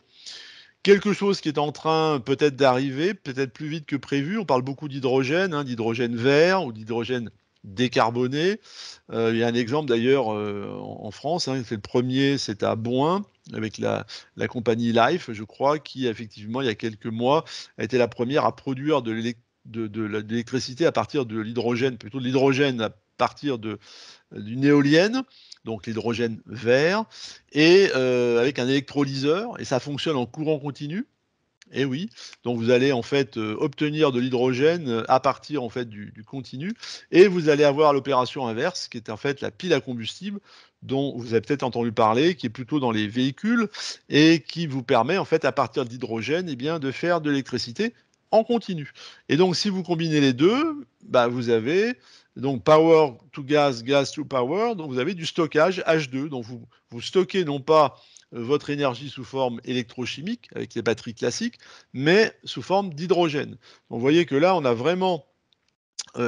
Quelque chose qui est en train peut-être d'arriver, peut-être plus vite que prévu. On parle beaucoup d'hydrogène, hein, d'hydrogène vert ou d'hydrogène décarboné. Il y a un exemple d'ailleurs en France, hein, c'est le premier, c'est à Boin, avec la compagnie Life, je crois, qui effectivement, il y a quelques mois, a été la première à produire de l'électricité à partir de l'hydrogène, plutôt de l'hydrogène à partir d'une éolienne, donc l'hydrogène vert, et avec un électrolyseur, et ça fonctionne en courant continu. Et oui, donc vous allez en fait obtenir de l'hydrogène à partir en fait du continu, et vous allez avoir l'opération inverse, qui est en fait la pile à combustible, dont vous avez peut-être entendu parler, qui est plutôt dans les véhicules, et qui vous permet en fait à partir d'hydrogène, eh bien, de faire de l'électricité en continu. Et donc si vous combinez les deux, bah, vous avez donc power to gas, gas to power, donc vous avez du stockage H2, donc vous stockez non pas votre énergie sous forme électrochimique avec les batteries classiques, mais sous forme d'hydrogène. Donc vous voyez que là, on a vraiment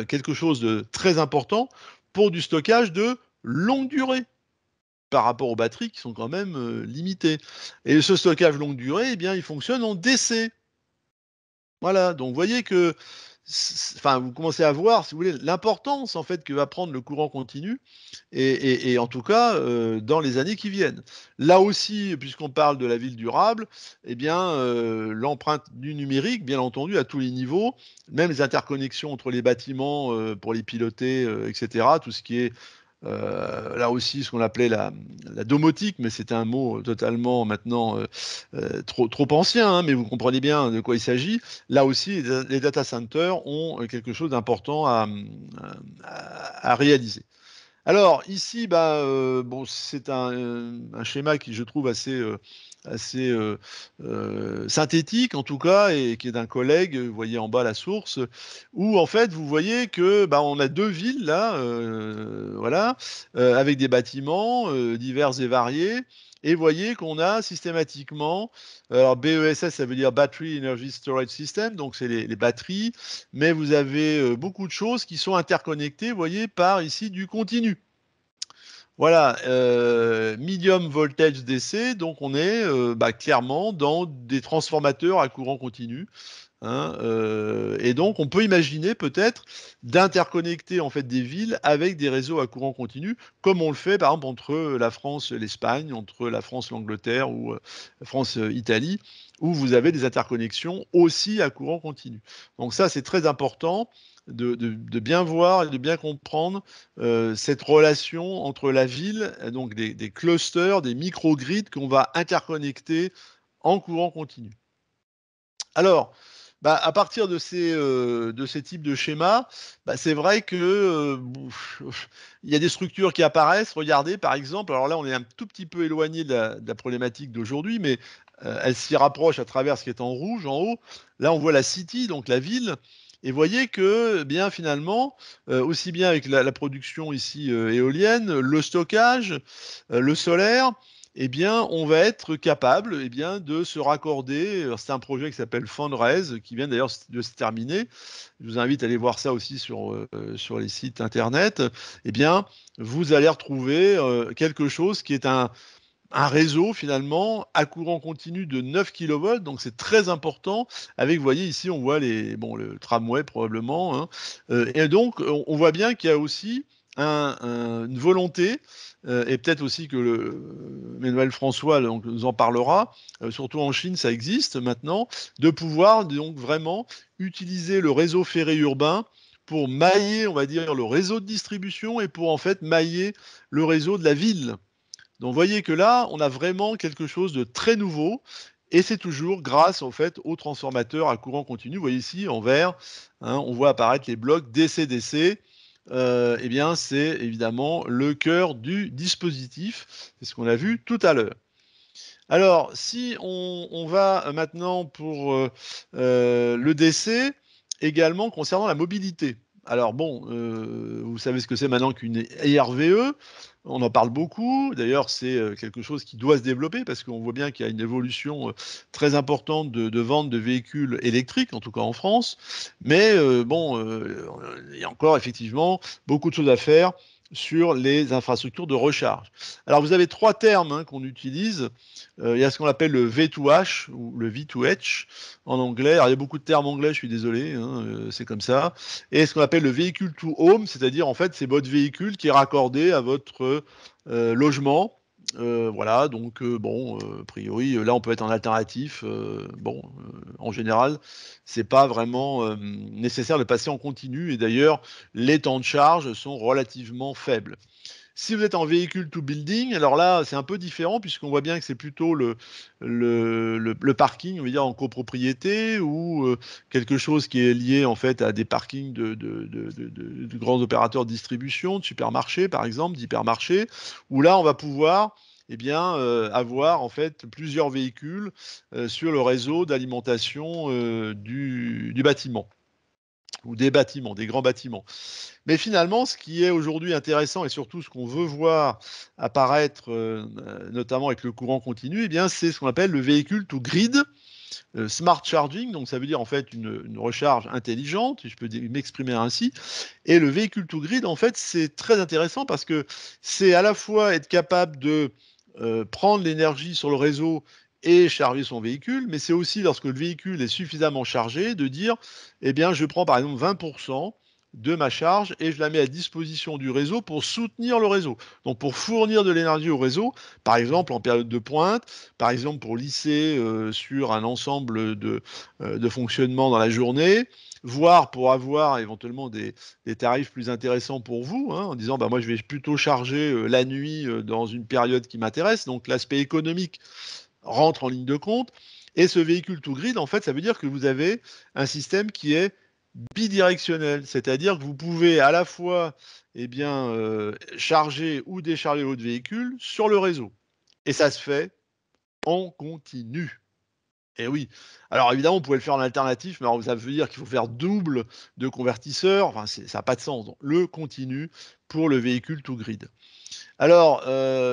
quelque chose de très important pour du stockage de longue durée par rapport aux batteries qui sont quand même limitées. Et ce stockage longue durée, eh bien, il fonctionne en DC. Voilà, donc vous voyez que, enfin, vous commencez à voir, si vous voulez, l'importance en fait que va prendre le courant continu et en tout cas, dans les années qui viennent. Là aussi, puisqu'on parle de la ville durable, eh bien, l'empreinte du numérique, bien entendu, à tous les niveaux, même les interconnexions entre les bâtiments, pour les piloter, et cetera, tout ce qui est, là aussi, ce qu'on appelait la domotique, mais c'est un mot totalement maintenant, trop ancien, hein, mais vous comprenez bien de quoi il s'agit. Là aussi, les data centers ont quelque chose d'important à réaliser. Alors ici, bah, bon, c'est un schéma qui je trouve assez synthétique en tout cas et qui est d'un collègue, vous voyez en bas la source, où en fait vous voyez que, bah, on a 2 villes là, voilà, avec des bâtiments, divers et variés, et vous voyez qu'on a systématiquement, alors BESS ça veut dire Battery Energy Storage System, donc c'est les batteries, mais vous avez, beaucoup de choses qui sont interconnectées, vous voyez, par ici du continu. Voilà, medium voltage DC, donc on est, bah, clairement dans des transformateurs à courant continu, hein, et donc on peut imaginer peut-être d'interconnecter en fait des villes avec des réseaux à courant continu, comme on le fait par exemple entre la France et l'Espagne, entre la France, l'Angleterre ou France, Italie, où vous avez des interconnexions aussi à courant continu. Donc ça, c'est très important de bien voir et de bien comprendre cette relation entre la ville, donc des clusters, des microgrids qu'on va interconnecter en courant continu. Alors, bah, à partir de ces types de schémas, bah, c'est vrai que, il y a des structures qui apparaissent. Regardez, par exemple, alors là, on est un tout petit peu éloigné de la problématique d'aujourd'hui, mais elle s'y rapproche à travers ce qui est en rouge en haut. Là, on voit la city, donc la ville. Et vous voyez que, eh bien, finalement, aussi bien avec la production ici éolienne, le stockage, le solaire, eh bien, on va être capable, eh bien, de se raccorder. C'est un projet qui s'appelle Fundraise, qui vient d'ailleurs de se terminer. Je vous invite à aller voir ça aussi sur les sites internet. Eh bien, vous allez retrouver quelque chose qui est un réseau finalement à courant continu de 9 kV, donc c'est très important. Avec, vous voyez ici, on voit le tramway probablement, hein. Et donc on voit bien qu'il y a aussi une volonté, et peut-être aussi que Emmanuel François donc, nous en parlera, surtout en Chine, ça existe maintenant, de pouvoir donc vraiment utiliser le réseau ferré urbain pour mailler, on va dire, le réseau de distribution et pour en fait mailler le réseau de la ville. Donc, vous voyez que là, on a vraiment quelque chose de très nouveau et c'est toujours grâce, en fait, aux transformateurs à courant continu. Vous voyez ici, en vert, hein, on voit apparaître les blocs DC-DC. Eh bien, c'est évidemment le cœur du dispositif. C'est ce qu'on a vu tout à l'heure. Alors, si on va maintenant pour le DC, également concernant la mobilité. Alors bon, vous savez ce que c'est maintenant qu'une IRVE. On en parle beaucoup. D'ailleurs, c'est quelque chose qui doit se développer parce qu'on voit bien qu'il y a une évolution très importante de vente de véhicules électriques, en tout cas en France. Mais bon, il y a encore effectivement beaucoup de choses à faire sur les infrastructures de recharge. Alors, vous avez trois termes hein, qu'on utilise. Il y a ce qu'on appelle le V2H ou le V2H en anglais. Alors, il y a beaucoup de termes anglais, je suis désolé, hein, c'est comme ça. Et ce qu'on appelle le véhicule to home, c'est-à-dire en fait c'est votre véhicule qui est raccordé à votre logement. Voilà, donc bon, a priori, là on peut être en alternatif. Bon, en général, c'est pas vraiment nécessaire de passer en continu. Et d'ailleurs, les temps de charge sont relativement faibles. Si vous êtes en véhicule to building, alors là, c'est un peu différent puisqu'on voit bien que c'est plutôt le parking, on va dire, en copropriété ou quelque chose qui est lié en fait à des parkings de grands opérateurs de distribution, de supermarchés par exemple, d'hypermarchés, où là, on va pouvoir eh bien, avoir en fait plusieurs véhicules sur le réseau d'alimentation du bâtiment ou des bâtiments, des grands bâtiments. Mais finalement, ce qui est aujourd'hui intéressant et surtout ce qu'on veut voir apparaître, notamment avec le courant continu, eh bien, c'est ce qu'on appelle le véhicule to grid, smart charging, donc ça veut dire en fait une recharge intelligente, si je peux m'exprimer ainsi. Et le véhicule to grid, en fait, c'est très intéressant parce que c'est à la fois être capable de prendre l'énergie sur le réseau et charger son véhicule, mais c'est aussi lorsque le véhicule est suffisamment chargé de dire, eh bien, je prends par exemple 20% de ma charge et je la mets à disposition du réseau pour soutenir le réseau. Donc pour fournir de l'énergie au réseau, par exemple en période de pointe, par exemple pour lisser sur un ensemble de fonctionnement dans la journée, voire pour avoir éventuellement des tarifs plus intéressants pour vous, hein, en disant bah, moi je vais plutôt charger la nuit dans une période qui m'intéresse, donc l'aspect économique rentre en ligne de compte. Et ce véhicule to grid, en fait, ça veut dire que vous avez un système qui est bidirectionnel, c'est-à-dire que vous pouvez à la fois eh bien, charger ou décharger votre véhicule sur le réseau. Et ça se fait en continu. Et oui. Alors évidemment, on pouvait le faire en alternatif, mais alors ça veut dire qu'il faut faire double de convertisseurs. Enfin, ça n'a pas de sens. Donc, le continu pour le véhicule to grid. Alors,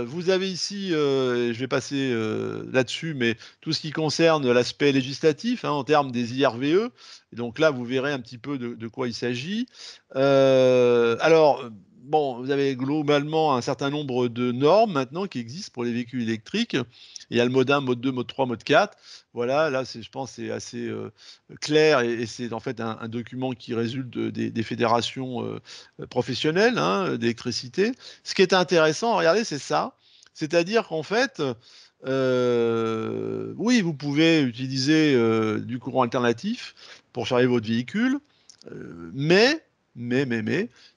vous avez ici, je vais passer là-dessus, mais tout ce qui concerne l'aspect législatif, hein, en termes des IRVE. Et donc là, vous verrez un petit peu de quoi il s'agit. Alors, bon, vous avez globalement un certain nombre de normes maintenant qui existent pour les véhicules électriques. Il y a le mode 1, mode 2, mode 3, mode 4. Voilà, là, je pense c'est assez clair et c'est en fait un document qui résulte des fédérations professionnelles hein, d'électricité. Ce qui est intéressant, regardez, c'est ça. C'est-à-dire qu'en fait, oui, vous pouvez utiliser du courant alternatif pour charger votre véhicule, mais,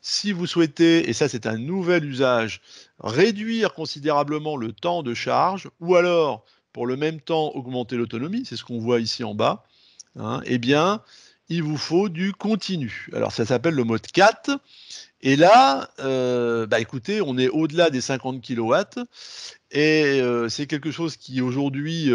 si vous souhaitez, et ça c'est un nouvel usage, réduire considérablement le temps de charge, ou alors, pour le même temps, augmenter l'autonomie, c'est ce qu'on voit ici en bas, hein, eh bien, il vous faut du continu. Alors ça s'appelle le mode 4 et là, bah, écoutez, on est au-delà des 50 kilowatts et c'est quelque chose qui aujourd'hui,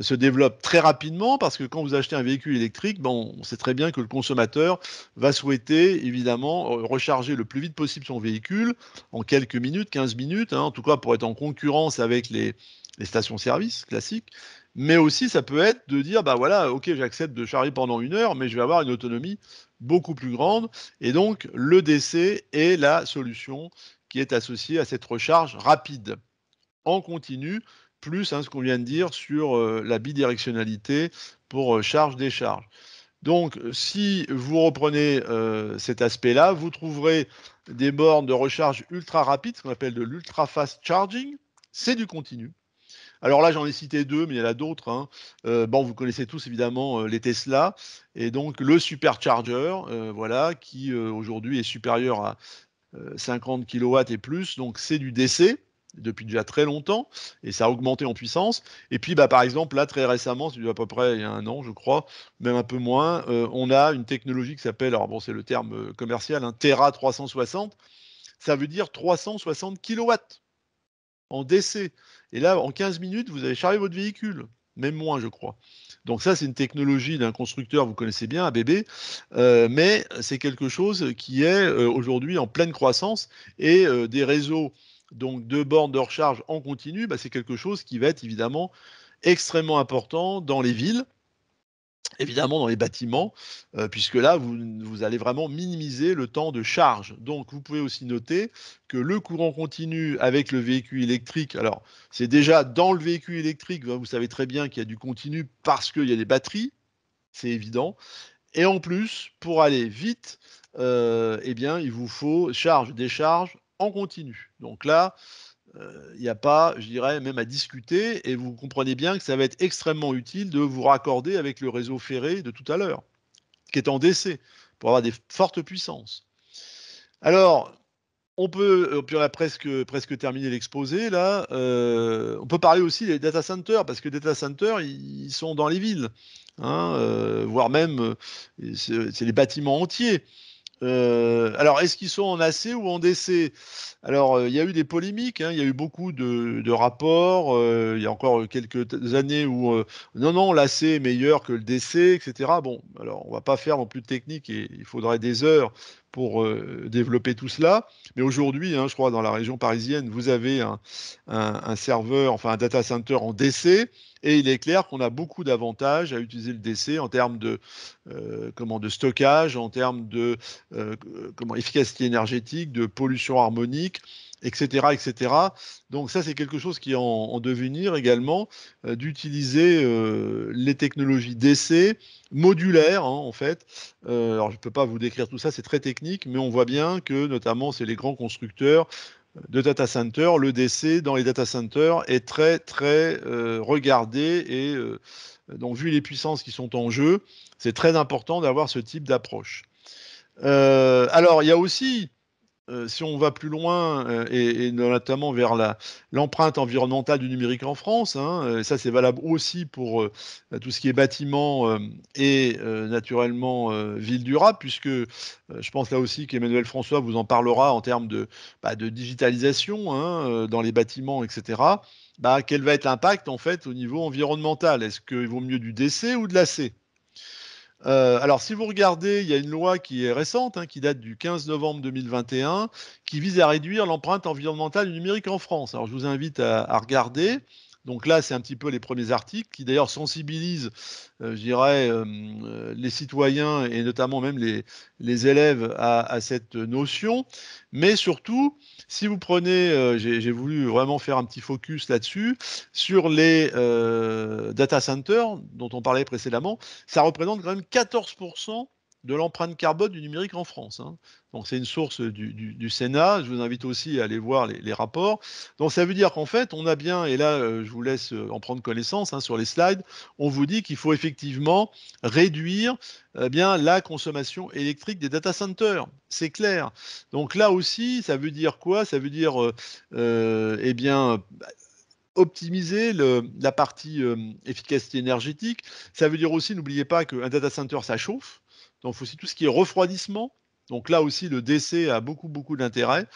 se développe très rapidement parce que quand vous achetez un véhicule électrique, bon, on sait très bien que le consommateur va souhaiter évidemment, recharger le plus vite possible son véhicule en quelques minutes, 15 minutes, hein, en tout cas pour être en concurrence avec les stations-service classiques. Mais aussi ça peut être de dire: «Bah, voilà, OK, j'accepte de charger pendant 1 heure, mais je vais avoir une autonomie beaucoup plus grande» et donc le DC est la solution qui est associée à cette recharge rapide en continu, plus, hein, ce qu'on vient de dire sur, la bidirectionnalité pour, charge-décharge. Donc, si vous reprenez, cet aspect-là, vous trouverez des bornes de recharge ultra rapide, ce qu'on appelle de l'ultra fast charging, c'est du continu. Alors là, j'en ai cité 2, mais il y en a d'autres, hein. Bon, vous connaissez tous évidemment, les Tesla et donc le supercharger, voilà, qui, aujourd'hui est supérieur à 50 kilowatts et plus, donc c'est du DC depuis déjà très longtemps et ça a augmenté en puissance. Et puis, bah, par exemple, là, très récemment, c'est à peu près il y a 1 an, je crois, même un peu moins, on a une technologie qui s'appelle, alors bon, c'est le terme commercial, hein, Terra 360. Ça veut dire 360 kilowatts en DC. Et là, en 15 minutes, vous avez chargé votre véhicule, même moins, je crois. Donc ça, c'est une technologie d'un constructeur, vous connaissez bien, ABB, mais c'est quelque chose qui est aujourd'hui en pleine croissance et des réseaux donc de bornes de recharge en continu, bah, c'est quelque chose qui va être évidemment extrêmement important dans les villes. Évidemment dans les bâtiments, puisque là, vous allez vraiment minimiser le temps de charge. Donc vous pouvez aussi noter que le courant continu avec le véhicule électrique, alors c'est déjà dans le véhicule électrique, vous savez très bien qu'il y a du continu parce qu'il y a des batteries, c'est évident et en plus, pour aller vite, et bien, il vous faut charge-décharge en continu. Donc là, il y a pas, je dirais, même à discuter et vous comprenez bien que ça va être extrêmement utile de vous raccorder avec le réseau ferré de tout à l'heure, qui est en DC, pour avoir des fortes puissances. Alors, puis on a presque terminé l'exposé là, on peut parler aussi des data centers parce que data centers, ils sont dans les villes, hein, voire même, c'est les bâtiments entiers. Alors est-ce qu'ils sont en AC ou en DC? Alors, il y a eu des polémiques, hein, il y a eu beaucoup de rapports, il y a encore quelques années où, non, non, l'AC est meilleur que le DC et cetera. Bon, alors on va pas faire non plus de technique et il faudrait des heures pour, développer tout cela. Mais aujourd'hui, hein, je crois dans la région parisienne, vous avez un serveur, enfin un data center en DC et il est clair qu'on a beaucoup d'avantages à utiliser le DC en termes de, de stockage, en termes de, efficacité énergétique, de pollution harmonique, et cetera. Donc ça, c'est quelque chose qui est en devenir également, d'utiliser, les technologies d'essai modulaires, hein, en fait. Alors je ne peux pas vous décrire tout ça, c'est très technique, mais on voit bien que notamment, c'est les grands constructeurs de data centers, le DC dans les data centers est très, très, regardé et donc vu les puissances qui sont en jeu, c'est très important d'avoir ce type d'approche. Alors il y a aussi, si on va plus loin, et notamment vers l'empreinte environnementale du numérique en France, hein, ça c'est valable aussi pour, tout ce qui est bâtiment, et naturellement, ville durable puisque, je pense là aussi qu'Emmanuel François vous en parlera en termes de digitalisation, hein, dans les bâtiments et cetera. Bah, quel va être l'impact en fait au niveau environnemental? Est-ce qu'il vaut mieux du DC ou de l'AC? Alors si vous regardez, il y a une loi qui est récente, hein, qui date du 15 novembre 2021, qui vise à réduire l'empreinte environnementale du numérique en France. Alors je vous invite à regarder. Donc là, c'est un petit peu les premiers articles qui d'ailleurs sensibilisent, je dirais, les citoyens et notamment même les élèves à cette notion. Mais surtout, si vous prenez, j'ai voulu vraiment faire un petit focus là-dessus, sur les, data centers dont on parlait précédemment, ça représente quand même 14 de l'empreinte carbone du numérique en France, hein. Donc c'est une source du Sénat. Je vous invite aussi à aller voir les rapports. Donc ça veut dire qu'en fait, on a bien et là, je vous laisse, en prendre connaissance, hein, sur les slides, on vous dit qu'il faut effectivement réduire, bien la consommation électrique des data centers. C'est clair. Donc là aussi, ça veut dire quoi? Ça veut dire, eh bien, optimiser la partie efficacité énergétique. Ça veut dire aussi, n'oubliez pas qu'un data center, ça chauffe. Donc, il faut aussi tout ce qui est refroidissement. Donc là aussi, le DC a beaucoup d'intérêt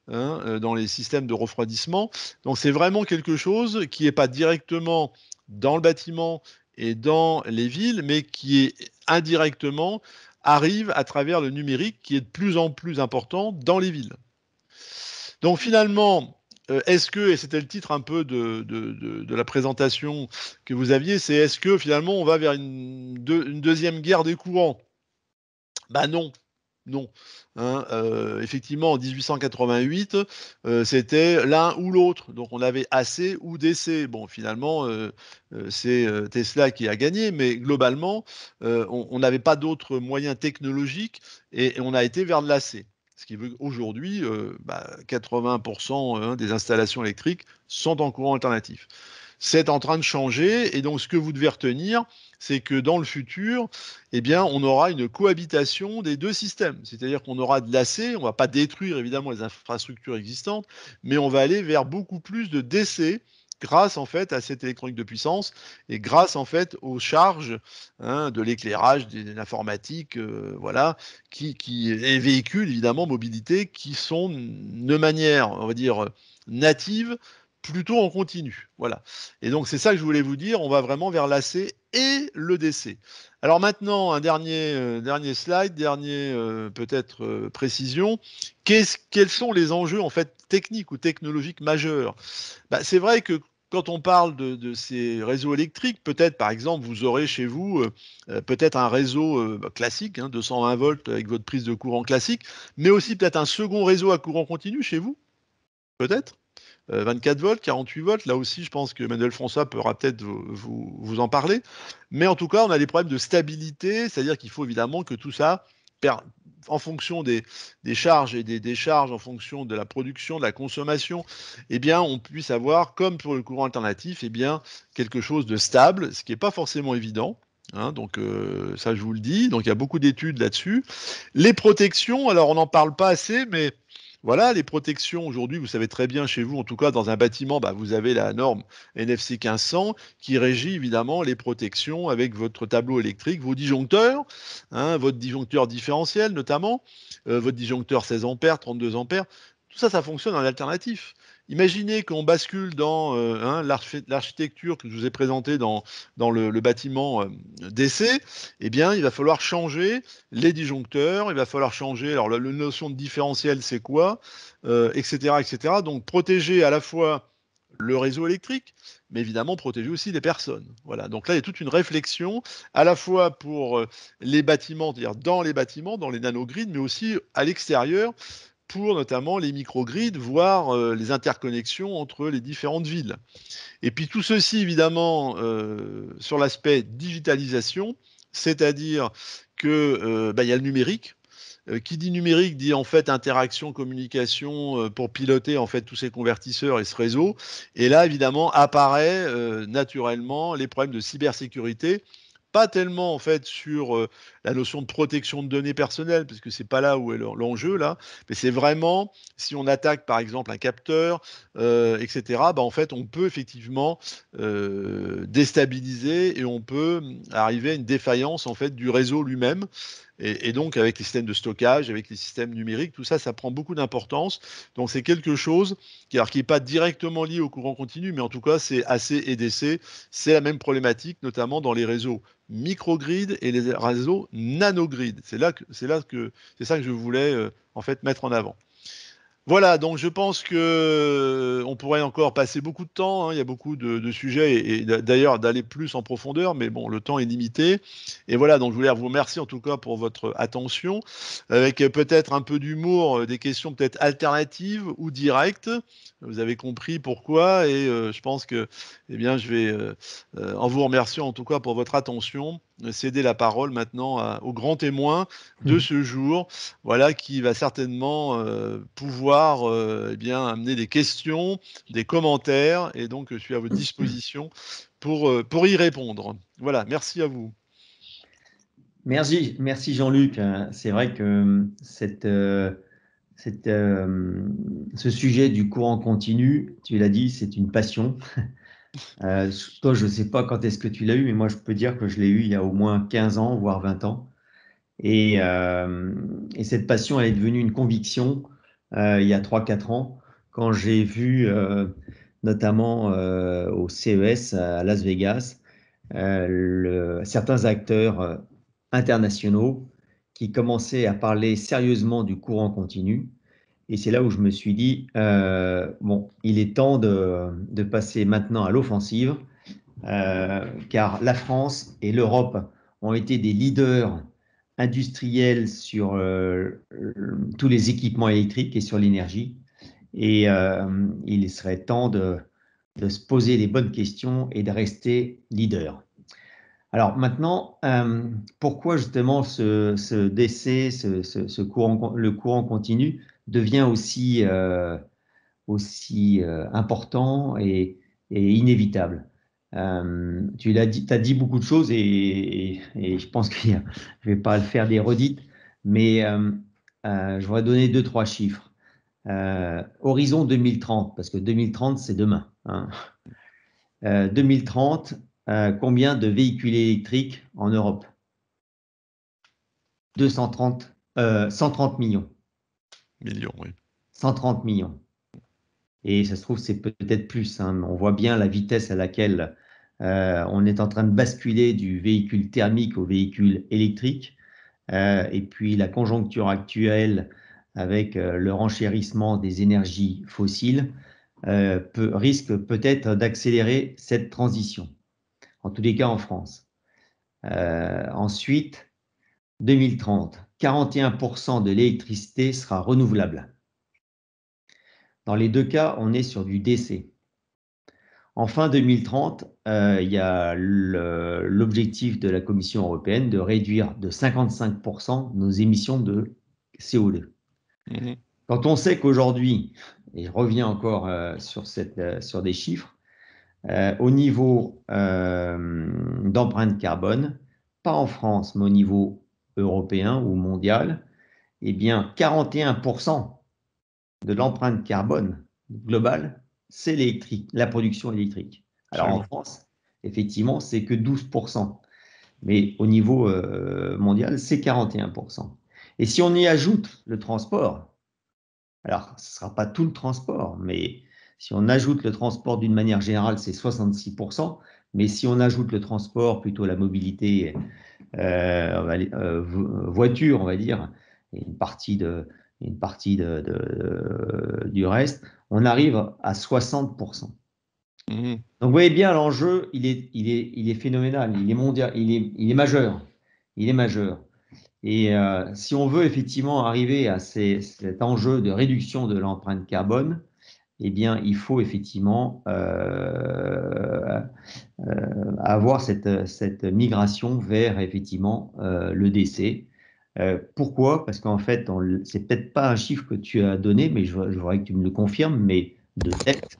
hein, dans les systèmes de refroidissement. Donc c'est vraiment quelque chose qui n'est pas directement dans le bâtiment et dans les villes, mais qui est indirectement arrive à travers le numérique qui est de plus en plus important dans les villes. Donc finalement, est-ce que, et c'était le titre un peu de la présentation que vous aviez, c'est est-ce que finalement on va vers une deuxième guerre des courants? Ben non, non. Hein, effectivement, en 1888, c'était l'un ou l'autre. Donc on avait AC ou DC. Bon, finalement, c'est Tesla qui a gagné, mais globalement, on n'avait pas d'autres moyens technologiques et on a été vers de l'AC. Ce qui veut qu'aujourd'hui, 80% hein, des installations électriques sont en courant alternatif. C'est en train de changer et donc ce que vous devez retenir, c'est que dans le futur, eh bien, on aura une cohabitation des deux systèmes. C'est-à-dire qu'on aura de l'AC, on ne va pas détruire évidemment les infrastructures existantes, mais on va aller vers beaucoup plus de DC grâce en fait à cette électronique de puissance et grâce en fait aux charges hein, de l'éclairage, de l'informatique, voilà, et véhicules évidemment mobilité qui sont de manière, on va dire native, plutôt en continu. Voilà. Et donc c'est ça que je voulais vous dire. On va vraiment vers l'AC et le DC. Alors maintenant, un dernier slide, peut-être précision. Quels sont les enjeux en fait techniques ou technologiques majeurs? C'est vrai que quand on parle de ces réseaux électriques, peut-être par exemple vous aurez chez vous peut-être un réseau classique, hein, 220 volts avec votre prise de courant classique, mais aussi peut-être un second réseau à courant continu chez vous, peut-être 24 volts, 48 volts, là aussi, je pense que Manuel François pourra peut-être vous en parler. Mais en tout cas, on a des problèmes de stabilité, c'est-à-dire qu'il faut évidemment que tout ça, en fonction des charges et des décharges, en fonction de la production, de la consommation, eh bien, on puisse avoir, comme pour le courant alternatif, eh bien, quelque chose de stable, ce qui n'est pas forcément évident. Hein, donc ça, je vous le dis. Donc il y a beaucoup d'études là-dessus. Les protections, alors on n'en parle pas assez, mais voilà, les protections aujourd'hui, vous savez très bien chez vous, en tout cas dans un bâtiment, vous avez la norme NFC 1500 qui régit évidemment les protections avec votre tableau électrique, vos disjoncteurs, hein, votre disjoncteur différentiel notamment, votre disjoncteur 16 ampères, 32 ampères. Tout ça, ça fonctionne en alternatif. Imaginez qu'on bascule dans hein, l'architecture que je vous ai présentée dans le bâtiment DC, eh bien, il va falloir changer les disjoncteurs, il va falloir changer. Alors, la notion de différentiel, c'est quoi etc., etc. Donc, protéger à la fois le réseau électrique, mais évidemment protéger aussi les personnes. Voilà. Donc là, il y a toute une réflexion, à la fois pour les bâtiments, c'est-à-dire dans les bâtiments, dans les nanogrids, mais aussi à l'extérieur, pour notamment les microgrids, voire les interconnexions entre les différentes villes. Et puis tout ceci, évidemment, sur l'aspect digitalisation, c'est-à-dire que il y a le numérique. Qui dit numérique dit en fait interaction, communication pour piloter en fait tous ces convertisseurs et ce réseau. Et là, évidemment, apparaît naturellement les problèmes de cybersécurité. Pas tellement en fait sur la notion de protection de données personnelles, parce que c'est pas là où est l'enjeu là, mais c'est vraiment si on attaque par exemple un capteur, etc. En fait, on peut effectivement déstabiliser et on peut arriver à une défaillance en fait du réseau lui-même. Et donc, avec les systèmes de stockage, avec les systèmes numériques, tout ça, ça prend beaucoup d'importance. Donc, c'est quelque chose qui n'est pas directement lié au courant continu, mais en tout cas, c'est AC et DC. C'est la même problématique, notamment dans les réseaux microgrid et les réseaux nanogrid. C'est ça que je voulais en fait mettre en avant. Voilà, donc je pense que on pourrait encore passer beaucoup de temps, hein, il y a beaucoup de sujets et d'ailleurs d'aller plus en profondeur, mais bon, le temps est limité. Et voilà, donc je voulais vous remercier en tout cas pour votre attention, avec peut-être un peu d'humour, des questions peut-être alternatives ou directes. Vous avez compris pourquoi et je pense que eh bien, je vais, en vous remerciant en tout cas pour votre attention, céder la parole maintenant au grand témoin de ce jour, voilà, qui va certainement pouvoir eh bien, amener des questions, des commentaires, et donc je suis à votre disposition pour y répondre. Voilà, merci à vous. Merci Jean-Luc. C'est vrai que ce sujet du courant continu, tu l'as dit, c'est une passion. Toi, je ne sais pas quand est-ce que tu l'as eu, mais moi, je peux dire que je l'ai eu il y a au moins 15 ans, voire 20 ans. Et cette passion, elle est devenue une conviction il y a 3-4 ans, quand j'ai vu notamment au CES à Las Vegas certains acteurs internationaux qui commençaient à parler sérieusement du courant continu. Et c'est là où je me suis dit, bon, il est temps de passer maintenant à l'offensive, car la France et l'Europe ont été des leaders industriels sur tous les équipements électriques et sur l'énergie. Et il serait temps de se poser les bonnes questions et de rester leader. Alors maintenant, pourquoi justement ce décès, le courant continu devient aussi important et inévitable? Tu as dit beaucoup de choses et je pense que je ne vais pas le faire des redites, mais je voudrais donner 2-3 chiffres. Horizon 2030, parce que 2030 c'est demain, hein. 2030, combien de véhicules électriques en Europe? 130 millions. Millions, oui. 130 millions. Et ça se trouve, c'est peut-être plus, hein. On voit bien la vitesse à laquelle on est en train de basculer du véhicule thermique au véhicule électrique. Et puis la conjoncture actuelle avec le renchérissement des énergies fossiles risque peut-être d'accélérer cette transition, en tous les cas en France. Ensuite, 2030, 41% de l'électricité sera renouvelable. Dans les deux cas, on est sur du décès. En fin 2030, il y a l'objectif de la Commission européenne de réduire de 55% nos émissions de CO2. Mmh. Quand on sait qu'aujourd'hui, et je reviens encore sur des chiffres, au niveau d'empreinte carbone, pas en France, mais au niveau européen ou mondial, eh bien 41% de l'empreinte carbone globale, c'est l'électrique, la production électrique. Alors en Absolument. France, effectivement, c'est que 12%, mais au niveau mondial, c'est 41%. Et si on y ajoute le transport, alors ce ne sera pas tout le transport, mais si on ajoute le transport d'une manière générale, c'est 66%, mais si on ajoute le transport, plutôt la mobilité voiture, on va dire, et une partie du reste, on arrive à 60%. Mmh. Donc vous voyez bien, l'enjeu, il est phénoménal, il est mondial, il est majeur. Il est majeur. Et si on veut effectivement arriver à cet enjeu de réduction de l'empreinte carbone, eh bien, il faut effectivement avoir cette migration vers effectivement le décès. Pourquoi? Parce qu'en fait, c'est peut-être pas un chiffre que tu as donné, mais je voudrais que tu me le confirmes, mais de tête,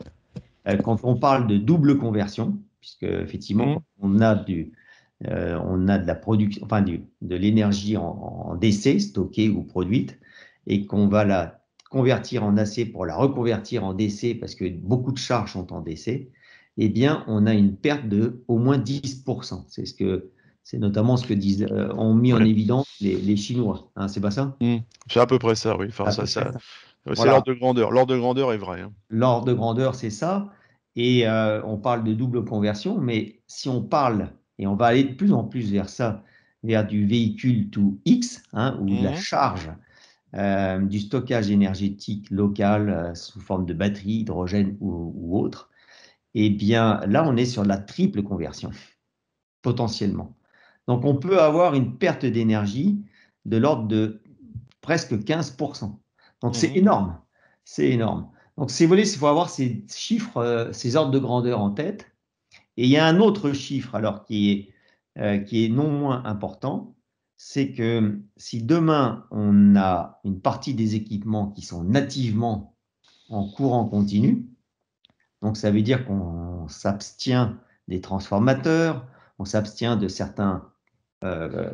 quand on parle de double conversion, puisque effectivement, Mmh. on a de la production, enfin de l'énergie en décès stockée ou produite, et qu'on va la convertir en AC pour la reconvertir en DC parce que beaucoup de charges sont en DC, eh bien, on a une perte de au moins 10%. C'est notamment ce que ont mis en Ouais. évidence les Chinois, hein, c'est pas ça? Mmh. C'est à peu près ça, oui. Enfin, À peu près ça. c'est Voilà. l'ordre de grandeur. L'ordre de grandeur est vrai, hein. L'ordre de grandeur, c'est ça. Et on parle de double conversion, mais si on parle, et on va aller de plus en plus vers ça, vers du véhicule to X, hein, ou de la Mmh. charge, du stockage énergétique local sous forme de batterie, hydrogène ou autre, eh bien là, on est sur la triple conversion, potentiellement. Donc on peut avoir une perte d'énergie de l'ordre de presque 15%. Donc c'est Mmh. énorme, c'est énorme. Donc si vous voulez, il faut avoir ces chiffres, ces ordres de grandeur en tête. Et il y a un autre chiffre alors qui est non moins important, c'est que si demain on a une partie des équipements qui sont nativement en courant continu, donc ça veut dire qu'on s'abstient des transformateurs, on s'abstient de certains euh,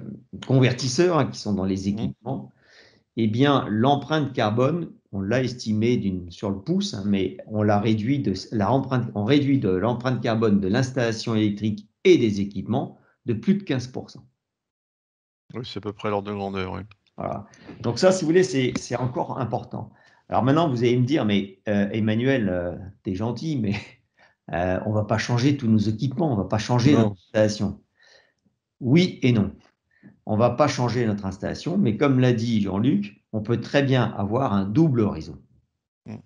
convertisseurs qui sont dans les Mmh. équipements, eh bien, l'empreinte carbone, on l'a estimée sur le pouce, hein, mais on on réduit de l'empreinte carbone de l'installation électrique et des équipements de plus de 15%. Oui, c'est à peu près l'ordre de grandeur, oui. Voilà. Donc ça, si vous voulez, c'est encore important. Alors maintenant, vous allez me dire, mais Emmanuel, tu es gentil, mais on ne va pas changer tous nos équipements, on ne va pas changer notre Non. installation. Oui et non. On ne va pas changer notre installation, mais comme l'a dit Jean-Luc, on peut très bien avoir un double réseau. Mm.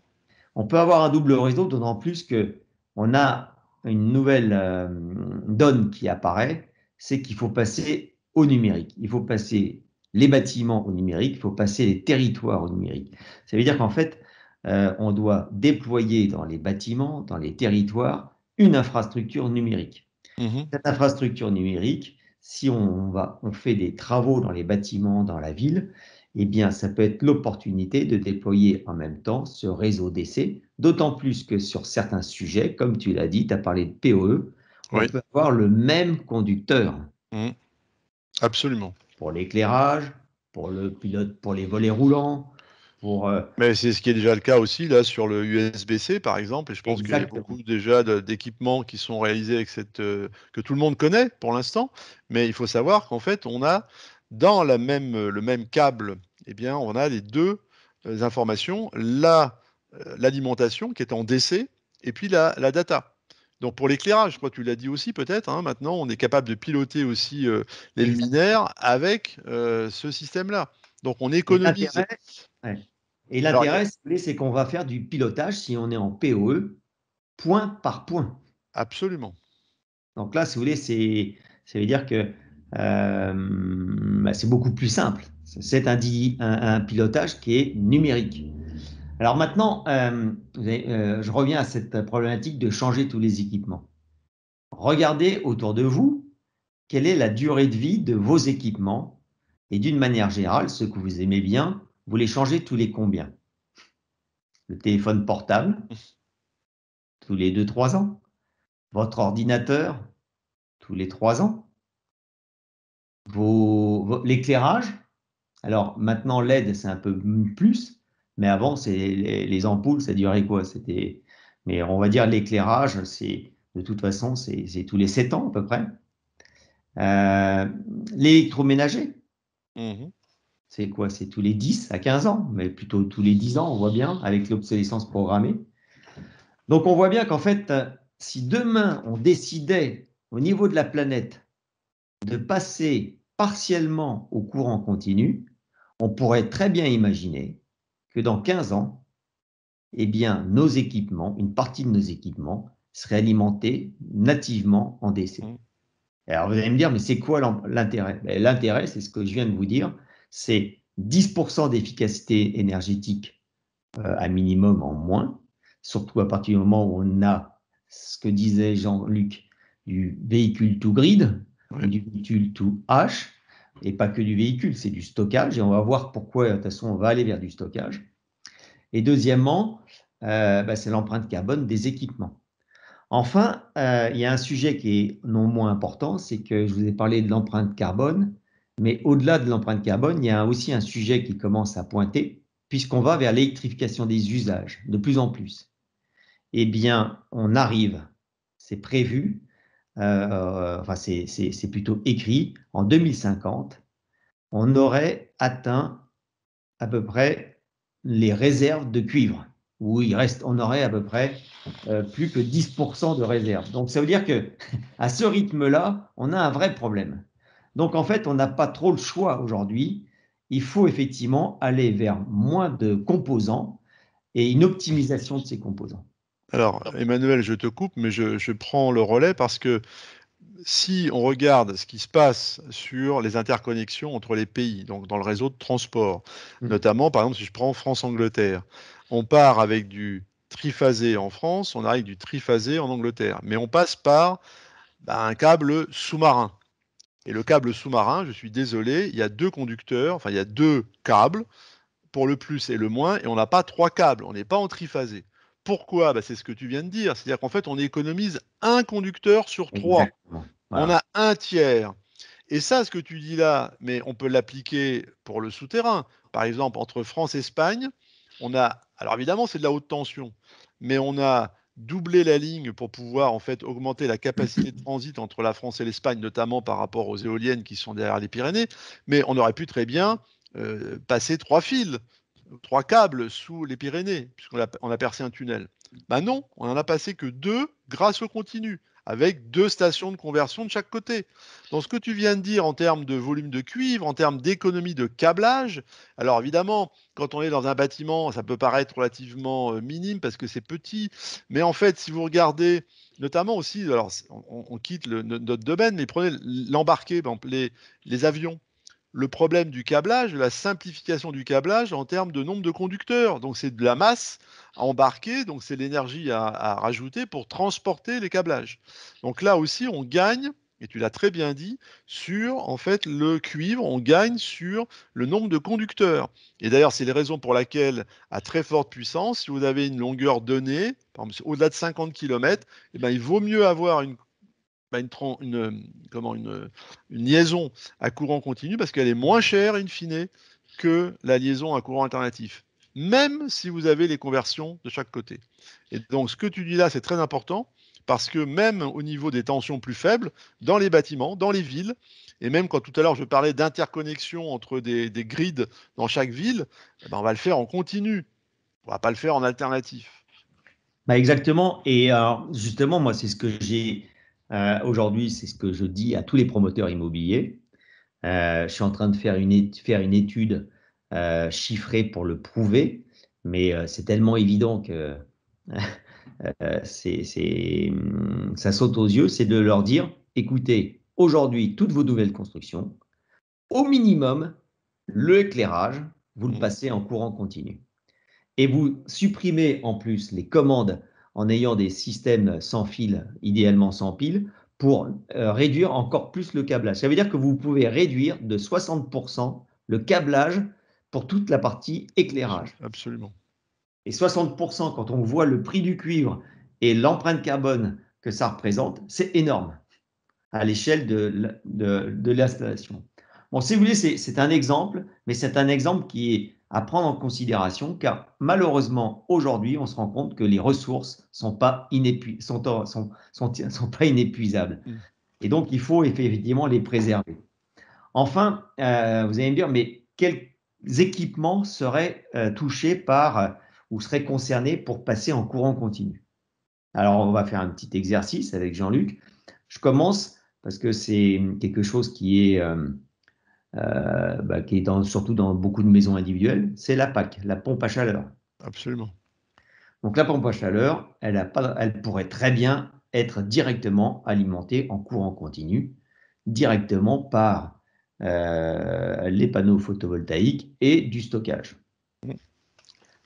On peut avoir un double réseau, d'autant plus qu'on a une nouvelle donne qui apparaît, c'est qu'il faut passer au numérique. Il faut passer les bâtiments au numérique, il faut passer les territoires au numérique. Ça veut dire qu'en fait, on doit déployer dans les bâtiments, dans les territoires, une infrastructure numérique. Mhm. Cette infrastructure numérique, si on fait des travaux dans les bâtiments, dans la ville, eh bien, ça peut être l'opportunité de déployer en même temps ce réseau d'essai, d'autant plus que sur certains sujets, comme tu l'as dit, tu as parlé de POE, on Oui. peut avoir le même conducteur Mm. Absolument. pour l'éclairage, pour le pilote, pour les volets roulants, pour Mais c'est ce qui est déjà le cas aussi là sur le USB-C par exemple, et je pense qu'il y a exactement. beaucoup déjà d'équipements qui sont réalisés avec que tout le monde connaît pour l'instant, mais il faut savoir qu'en fait on a dans le même câble, eh bien on a les deux informations, l'alimentation qui est en DC et puis la data. Donc pour l'éclairage, je crois que tu l'as dit aussi peut-être, hein, maintenant on est capable de piloter aussi les Exact. luminaires avec ce système-là. Donc on Et économise. l'intérêt, ouais. Et Alors, l'intérêt, si vous voulez, c'est qu'on va faire du pilotage si on est en POE, point par point. absolument. Donc là, si vous voulez, ça veut dire que c'est beaucoup plus simple. C'est un pilotage qui est numérique. Alors maintenant, je reviens à cette problématique de changer tous les équipements. Regardez autour de vous, quelle est la durée de vie de vos équipements et d'une manière générale, ceux que vous aimez bien, vous les changez tous les combien? Le téléphone portable, tous les 2, 3 ans. Votre ordinateur, tous les 3 ans. L'éclairage, alors maintenant LED c'est un peu plus, mais avant c'est les ampoules ça durait quoi? Mais on va dire l'éclairage c'est de toute façon c'est tous les 7 ans à peu près. Euh, L'électroménager, Mhm. c'est quoi? C'est tous les 10 à 15 ans, mais plutôt tous les 10 ans on voit bien avec l'obsolescence programmée. Donc on voit bien qu'en fait si demain on décidait au niveau de la planète de passer partiellement au courant continu, on pourrait très bien imaginer que dans 15 ans, eh bien, nos équipements, une partie de nos équipements, seraient alimentés nativement en DC. Mhm. Alors vous allez me dire, mais c'est quoi l'intérêt? L'intérêt, c'est ce que je viens de vous dire, c'est 10% d'efficacité énergétique à minimum en moins, surtout à partir du moment où on a ce que disait Jean-Luc, du véhicule to grid ou Ouais. du véhicule to H, et pas que du véhicule, c'est du stockage, et on va voir pourquoi, de toute façon, on va aller vers du stockage. Et deuxièmement, c'est l'empreinte carbone des équipements. Enfin, il y a un sujet qui est non moins important, c'est que je vous ai parlé de l'empreinte carbone, mais au-delà de l'empreinte carbone, il y a aussi un sujet qui commence à pointer, puisqu'on va vers l'électrification des usages de plus en plus. Eh bien, on arrive, c'est prévu, enfin c'est plutôt écrit, en 2050, on aurait atteint à peu près les réserves de cuivre, où on aurait à peu près plus que 10% de réserves. Donc ça veut dire que à ce rythme-là, on a un vrai problème. Donc en fait, on n'a pas trop le choix aujourd'hui. Il faut effectivement aller vers moins de composants et une optimisation de ces composants. Alors, Emmanuel, je te coupe, mais je prends le relais parce que si on regarde ce qui se passe sur les interconnexions entre les pays, donc dans le réseau de transport, Mm. notamment, par exemple, si je prends France-Angleterre, on part avec du triphasé en France, on arrive avec du triphasé en Angleterre, mais on passe par un câble sous-marin. Et le câble sous-marin, je suis désolé, il y a deux conducteurs, enfin il y a deux câbles pour le plus et le moins, et on n'a pas trois câbles, on n'est pas en triphasé. Pourquoi? C'est ce que tu viens de dire, c'est-à-dire qu'en fait, on économise un conducteur sur trois. Exactement. On Voilà. a un tiers. Et ça, ce que tu dis là, mais on peut l'appliquer pour le souterrain. Par exemple, entre France et Espagne, on a, alors évidemment, c'est de la haute tension, mais on a doubler la ligne pour pouvoir en fait augmenter la capacité de transit entre la France et l'Espagne, notamment par rapport aux éoliennes qui sont derrière les Pyrénées. Mais on aurait pu très bien passer 3 fils, 3 câbles sous les Pyrénées, puisqu'on a percé un tunnel. Ben non, on n'en a passé que 2 grâce au continu, avec 2 stations de conversion de chaque côté. Donc ce que tu viens de dire en termes de volume de cuivre, en termes d'économie de câblage, alors évidemment, quand on est dans un bâtiment, ça peut paraître relativement minime parce que c'est petit, mais en fait, si vous regardez, notamment aussi, alors on quitte notre domaine, mais prenez l'embarqué, les avions, le problème du câblage, de la simplification du câblage en termes de nombre de conducteurs. Donc c'est de la masse à embarquer, donc c'est l'énergie à rajouter pour transporter les câblages. Donc là aussi, on gagne, et tu l'as très bien dit, sur en fait le cuivre, on gagne sur le nombre de conducteurs. Et d'ailleurs, c'est les raisons pour lesquelles, à très forte puissance, si vous avez une longueur donnée, par exemple au-delà de 50 km, eh ben, il vaut mieux avoir une liaison à courant continu parce qu'elle est moins chère, in fine, que la liaison à courant alternatif, même si vous avez les conversions de chaque côté. Et donc, ce que tu dis là, c'est très important parce que même au niveau des tensions plus faibles, dans les bâtiments, dans les villes, et même quand tout à l'heure je parlais d'interconnexion entre des grids dans chaque ville, eh ben, on va le faire en continu. On ne va pas le faire en alternatif. Bah exactement. Et alors, justement, moi, c'est ce que j'ai aujourd'hui, c'est ce que je dis à tous les promoteurs immobiliers. Je suis en train de faire une étude chiffrée pour le prouver, mais c'est tellement évident que ça saute aux yeux, c'est de leur dire, écoutez, aujourd'hui, toutes vos nouvelles constructions, au minimum, l'éclairage, vous le Mmh. passez en courant continu. Et vous supprimez en plus les commandes en ayant des systèmes sans fil, idéalement sans pile, pour réduire encore plus le câblage. Ça veut dire que vous pouvez réduire de 60% le câblage pour toute la partie éclairage. Absolument. Et 60%, quand on voit le prix du cuivre et l'empreinte carbone que ça représente, c'est énorme à l'échelle de l'installation. Bon, si vous voulez, c'est un exemple, mais c'est un exemple qui est à prendre en considération, car malheureusement, aujourd'hui, on se rend compte que les ressources ne sont pas inépuisables. Mmh. Et donc, il faut effectivement les préserver. Enfin, vous allez me dire, mais quels équipements seraient touchés par ou seraient concernés pour passer en courant continu? Alors, on va faire un petit exercice avec Jean-Luc. Je commence parce que c'est quelque chose qui est surtout dans beaucoup de maisons individuelles, c'est la PAC, la pompe à chaleur. Absolument. Donc la pompe à chaleur, elle pourrait très bien être directement alimentée en courant continu, directement par les panneaux photovoltaïques et du stockage. Mmh.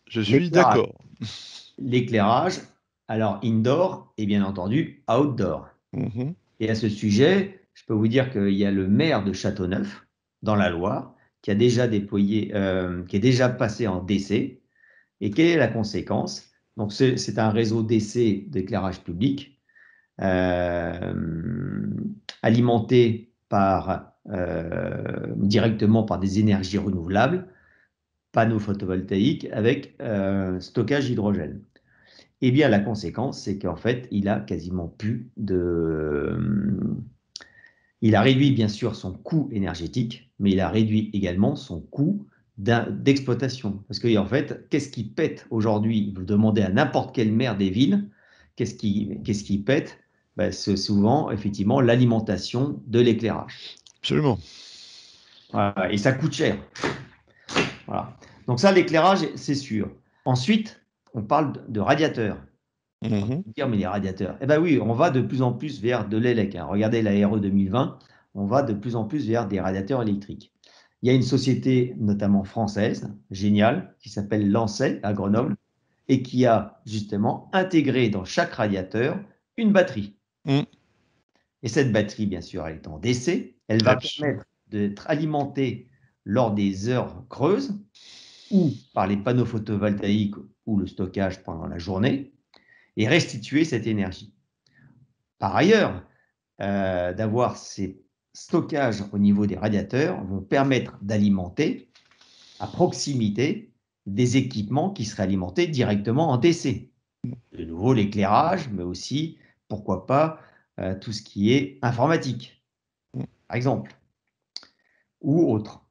Je suis L'éclairage, d'accord. l'éclairage, alors indoor et bien entendu outdoor. Mmh. Et à ce sujet, je peux vous dire qu'il y a le maire de Châteauneuf, dans la Loire, qui a déjà déployé, qui est déjà passé en DC. Et quelle est la conséquence? Donc, c'est un réseau DC d'éclairage public alimenté directement par des énergies renouvelables, panneaux photovoltaïques avec stockage d'hydrogène. Eh bien, la conséquence, c'est qu'en fait, il a quasiment plus il a réduit bien sûr son coût énergétique, mais il a réduit également son coût d'exploitation. Parce qu'en fait, qu'est-ce qui pète aujourd'hui? Vous demandez à n'importe quelle maire des villes, qu'est-ce qui pète? Ben, c'est souvent effectivement l'alimentation de l'éclairage. Absolument. Voilà, et ça coûte cher. Voilà. Donc ça, l'éclairage, c'est sûr. Ensuite, on parle de radiateurs. On va Mmh. dire, mais les radiateurs. Eh bien oui, on va de plus en plus vers de l'élec. Regardez la RE 2020, on va de plus en plus vers des radiateurs électriques. Il y a une société, notamment française, géniale, qui s'appelle Lancet à Grenoble, et qui a justement intégré dans chaque radiateur une batterie. Mmh. Et cette batterie, bien sûr, elle est en DC. Elle va Absolument. permettre d'être alimentée lors des heures creuses ou par les panneaux photovoltaïques ou le stockage pendant la journée et restituer cette énergie. Par ailleurs, d'avoir ces stockages au niveau des radiateurs vont permettre d'alimenter à proximité des équipements qui seraient alimentés directement en DC. de nouveau l'éclairage, mais aussi, pourquoi pas, tout ce qui est informatique, par exemple, ou autre.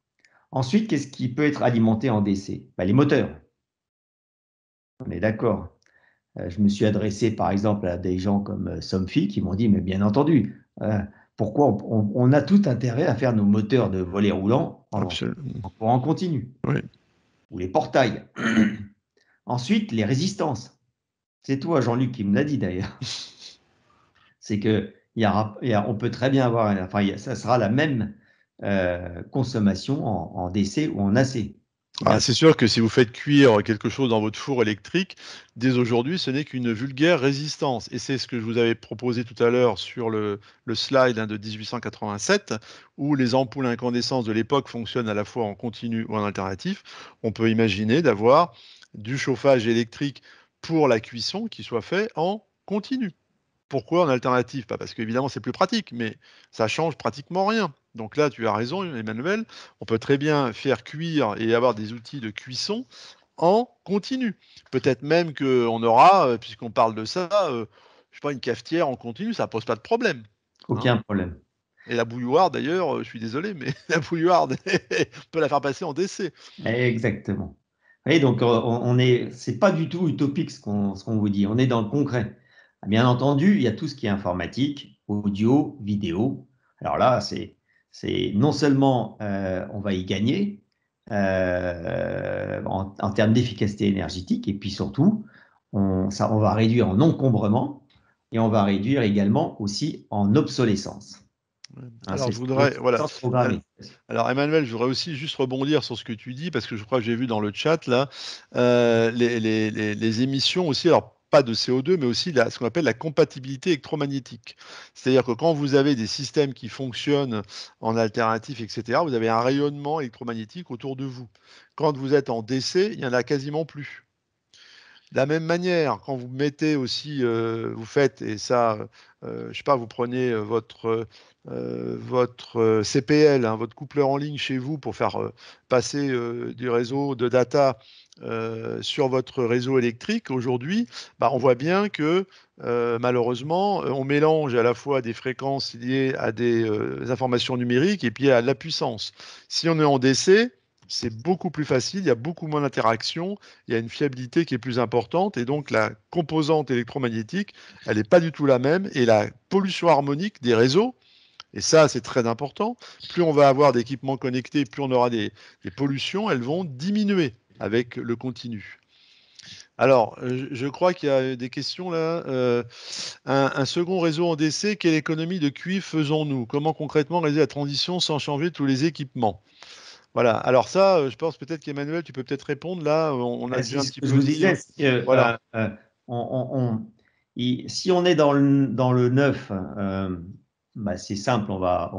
Ensuite, qu'est-ce qui peut être alimenté en DC? Bah, les moteurs. On est d'accord. Je me suis adressé, par exemple, à des gens comme Somfy qui m'ont dit, mais bien entendu, pourquoi on a tout intérêt à faire nos moteurs de volets roulants Absolument. en courant continu, Oui. ou les portails. Ensuite, les résistances. C'est toi, Jean-Luc, qui me l'a dit d'ailleurs. C'est que on peut très bien avoir, enfin, ça sera la même consommation en DC ou en AC. Ah, c'est sûr que si vous faites cuire quelque chose dans votre four électrique, dès aujourd'hui, ce n'est qu'une vulgaire résistance. Et c'est ce que je vous avais proposé tout à l'heure sur le slide de 1887, où les ampoules incandescentes de l'époque fonctionnent à la fois en continu ou en alternatif. On peut imaginer d'avoir du chauffage électrique pour la cuisson qui soit fait en continu. Pourquoi en alternative? Pas parce qu'évidemment c'est plus pratique, mais ça change pratiquement rien. Donc là, tu as raison, Emmanuel, on peut très bien faire cuire et avoir des outils de cuisson en continu. Peut-être même qu'on aura, puisqu'on parle de ça, je sais pas, une cafetière en continu, ça pose pas de problème, hein. Aucun problème. Et la bouilloire d'ailleurs, je suis désolé, mais la bouilloire, on peut la faire passer en DC. Exactement. Et donc, c'est pas du tout utopique ce qu'on vous dit. On est dans le concret. Bien entendu, il y a tout ce qui est informatique, audio, vidéo. Alors là, c'est non seulement on va y gagner en termes d'efficacité énergétique, et puis surtout, on va réduire en encombrement et on va réduire également aussi en obsolescence. Hein, Alors c'est je voudrais, voilà. l'obsolescence programmée. Alors Emmanuel, je voudrais aussi juste rebondir sur ce que tu dis, parce que je crois que j'ai vu dans le chat là, les émissions aussi, alors pas de CO2, mais aussi ce qu'on appelle la compatibilité électromagnétique. C'est-à-dire que quand vous avez des systèmes qui fonctionnent en alternatif, etc., vous avez un rayonnement électromagnétique autour de vous. Quand vous êtes en DC, il n'y en a quasiment plus. De la même manière, quand vous mettez aussi, vous faites, et ça, je sais pas, vous prenez votre CPL, hein, votre coupleur en ligne chez vous pour faire passer du réseau de data sur votre réseau électrique. Aujourd'hui, bah, on voit bien que malheureusement, on mélange à la fois des fréquences liées à des informations numériques et puis à la puissance. Si on est en DC, c'est beaucoup plus facile, il y a beaucoup moins d'interactions, il y a une fiabilité qui est plus importante et donc la composante électromagnétique, elle n'est pas du tout la même et la pollution harmonique des réseaux, et ça c'est très important, plus on va avoir d'équipements connectés, plus on aura des pollutions, elles vont diminuer avec le continu. Alors, je crois qu'il y a des questions là. Un second réseau en DC, quelle économie de cuivre faisons-nous? Comment concrètement réaliser la transition sans changer tous les équipements? Voilà. Alors ça, je pense peut-être qu'Emmanuel, tu peux peut-être répondre là. On a C'est déjà un ce petit que je peu vous dit, disais, hein. c'est que, Voilà. si on est dans le neuf, bah, c'est simple, on va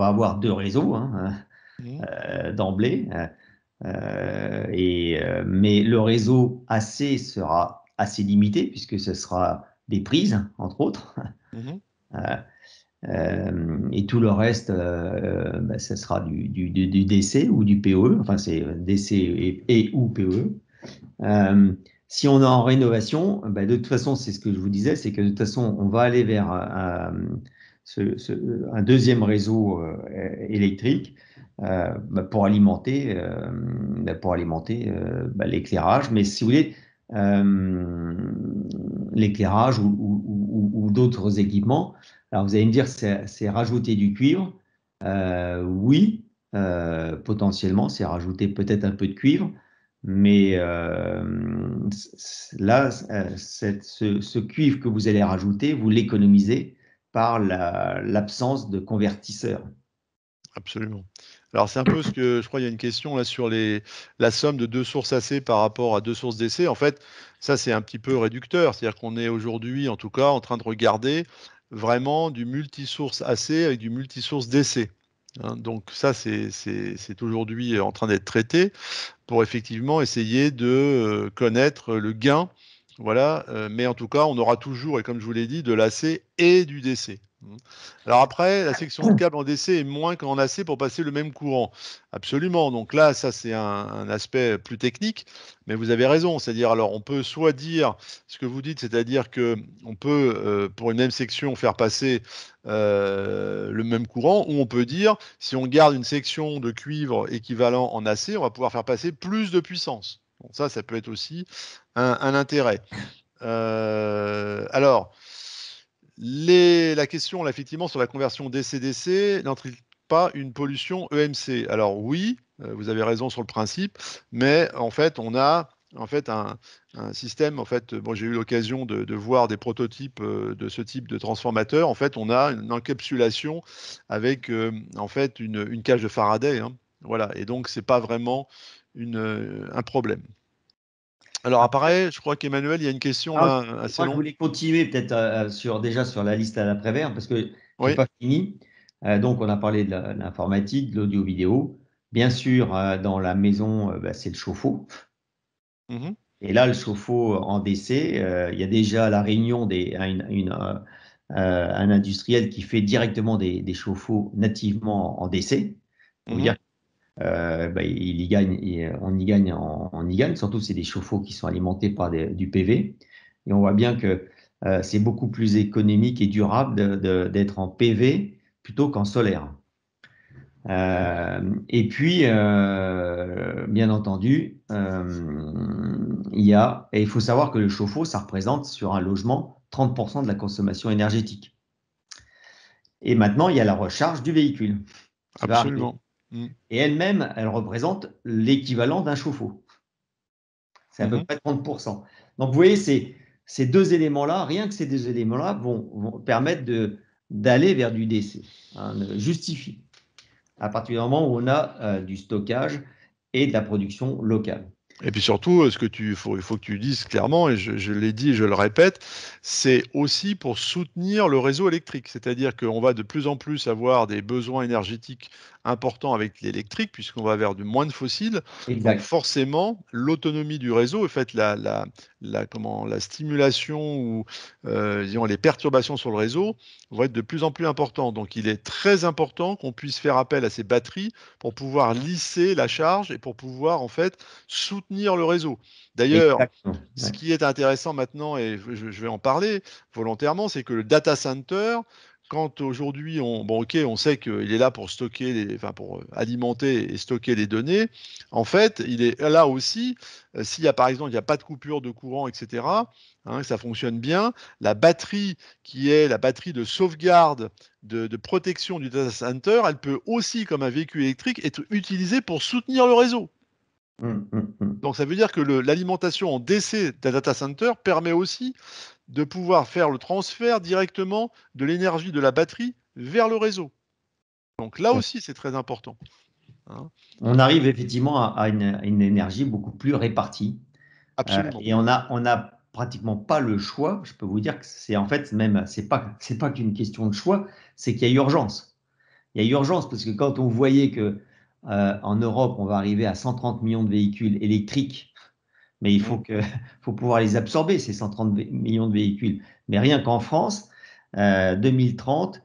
avoir deux réseaux, hein, Mhm. d'emblée, mais le réseau AC sera assez limité puisque ce sera des prises, entre autres. Mhm. Et tout le reste, bah, ce sera du DC ou du PoE, enfin c'est DC et ou PoE. Si on est en rénovation, bah, de toute façon, c'est ce que je vous disais, c'est que de toute façon, on va aller vers un deuxième réseau électrique bah, pour alimenter bah, l'éclairage. Mais si vous voulez, euh, l'éclairage ou d'autres équipements, alors vous allez me dire, c'est rajouter du cuivre. Oui, potentiellement, c'est rajouter peut-être un peu de cuivre. Mais là, ce cuivre que vous allez rajouter, vous l'économisez par l'absence de convertisseur. Absolument. Alors c'est un peu ce que je crois, il y a une question là sur la somme de deux sources AC par rapport à deux sources DC. En fait, ça c'est un petit peu réducteur. C'est-à-dire qu'on est aujourd'hui, en tout cas, en train de regarder vraiment du multisource AC avec du multisource DC, hein. Donc ça, c'est aujourd'hui en train d'être traité pour effectivement essayer de connaître le gain Voilà, mais en tout cas, on aura toujours, et comme je vous l'ai dit, de l'AC et du DC. Alors après, la section de câble en DC est moins qu'en AC pour passer le même courant. Absolument. Donc là, ça c'est un aspect plus technique, mais vous avez raison. C'est-à-dire, alors on peut soit dire ce que vous dites, c'est-à-dire que on peut pour une même section faire passer le même courant, ou on peut dire si on garde une section de cuivre équivalent en AC, on va pouvoir faire passer plus de puissance. Bon, ça peut être aussi un intérêt. Alors, la question, là, effectivement, sur la conversion DC-DC n'entraîne pas une pollution EMC. Alors oui, vous avez raison sur le principe, mais en fait, on a en fait un système. En fait, bon, j'ai eu l'occasion de voir des prototypes de ce type de transformateur. En fait, on a une encapsulation avec en fait une cage de Faraday, hein. Voilà, et donc c'est pas vraiment un problème. Alors Après, apparaît, je crois qu'Emmanuel, il y a une question ah, là assez moi, je longue. voulais continuer peut-être déjà sur la liste à l'après-vert, parce que j'ai Oui. pas fini. Donc, on a parlé de l'informatique, de l'audio-vidéo. Bien sûr, dans la maison, bah, c'est le chauffe-eau. Mhm. Et là, le chauffe-eau en DC, il y a déjà la réunion un industriel qui fait directement des chauffe-eau nativement en DC. Pour vous Mhm. dire, bah, il y gagne, on y gagne. Surtout, c'est des chauffe-eau qui sont alimentés par du PV. Et on voit bien que c'est beaucoup plus économique et durable d'être en PV plutôt qu'en solaire. Et puis, bien entendu, et il faut savoir que le chauffe-eau, ça représente sur un logement 30% de la consommation énergétique. Et maintenant, il y a la recharge du véhicule qui va arriver. Absolument. Mhm. Et elle-même, elle représente l'équivalent d'un chauffe-eau. C'est à peu Mhm. près 30%. Donc, vous voyez, ces deux éléments-là, rien que ces deux éléments-là vont permettre d'aller vers du DC, hein, justifie, à partir du moment où on a du stockage et de la production locale. Et puis surtout, il faut que tu dises clairement, et je l'ai dit et je le répète, c'est aussi pour soutenir le réseau électrique. C'est-à-dire qu'on va de plus en plus avoir des besoins énergétiques importants avec l'électrique, puisqu'on va vers du moins de fossiles. Donc Exact. forcément, l'autonomie du réseau, en fait, la stimulation ou disons, les perturbations sur le réseau vont être de plus en plus importantes. Donc il est très important qu'on puisse faire appel à ces batteries pour pouvoir lisser la charge et pour pouvoir en fait soutenir le réseau. D'ailleurs, Exactement. ce Ouais. qui est intéressant maintenant, et je vais en parler volontairement, c'est que le data center, quand aujourd'hui, bon, ok, on sait qu'il est là pour stocker, enfin, pour alimenter et stocker les données, en fait, il est là aussi, s'il y a par exemple, il n'y a pas de coupure de courant, etc., hein, ça fonctionne bien, la batterie qui est la batterie de sauvegarde de protection du data center, elle peut aussi, comme un véhicule électrique, être utilisée pour soutenir le réseau. Mm. Donc ça veut dire que l'alimentation en DC d'un data center permet aussi de pouvoir faire le transfert directement de l'énergie de la batterie vers le réseau. Donc là aussi, c'est très important, hein. On arrive effectivement à une énergie beaucoup plus répartie. Absolument. Et on a pratiquement pas le choix. Je peux vous dire que c'est en fait même, c'est pas qu'une question de choix, c'est qu'il y a urgence. Il y a urgence parce que quand on voyait que en Europe, on va arriver à 130 millions de véhicules électriques, mais il Mmh. faut pouvoir les absorber, ces 130 millions de véhicules. Mais rien qu'en France, 2030,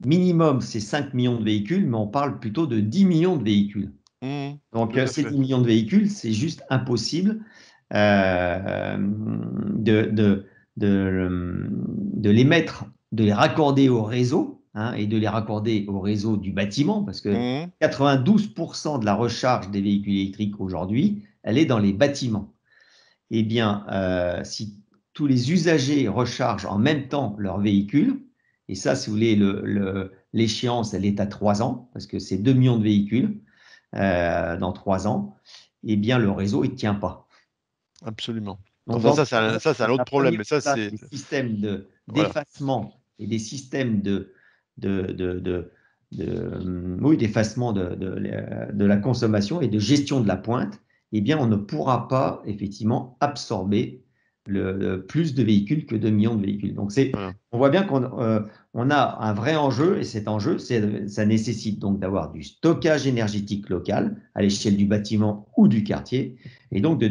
minimum, c'est 5 millions de véhicules, mais on parle plutôt de 10 millions de véhicules. Mmh. Donc, Tout à ces fait. 10 millions de véhicules, c'est juste impossible euh, de, de, de les mettre, de les raccorder au réseau, hein, et de les raccorder au réseau du bâtiment, parce que Mmh. 92% de la recharge des véhicules électriques aujourd'hui, elle est dans les bâtiments. Eh bien, si tous les usagers rechargent en même temps leur véhicule, et ça, si vous voulez, l'échéance, elle est à 3 ans, parce que c'est 2 millions de véhicules dans 3 ans, eh bien, le réseau, il ne tient pas. Absolument. Donc, Enfin, dans ce cas-là, ça, c'est un on autre a pas problème, mis mais en ça, place c'est des systèmes voilà. d'effacement et des systèmes oui, d'effacement de la consommation et de gestion de la pointe. Eh bien, on ne pourra pas effectivement absorber plus de véhicules que 2 millions de véhicules. Donc, Voilà. on voit bien qu'on a un vrai enjeu, et cet enjeu, ça nécessite donc d'avoir du stockage énergétique local à l'échelle du bâtiment ou du quartier. Et donc,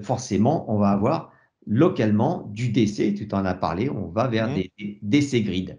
forcément, on va avoir localement du DC, tu en as parlé, on va vers Mmh. des DC grid.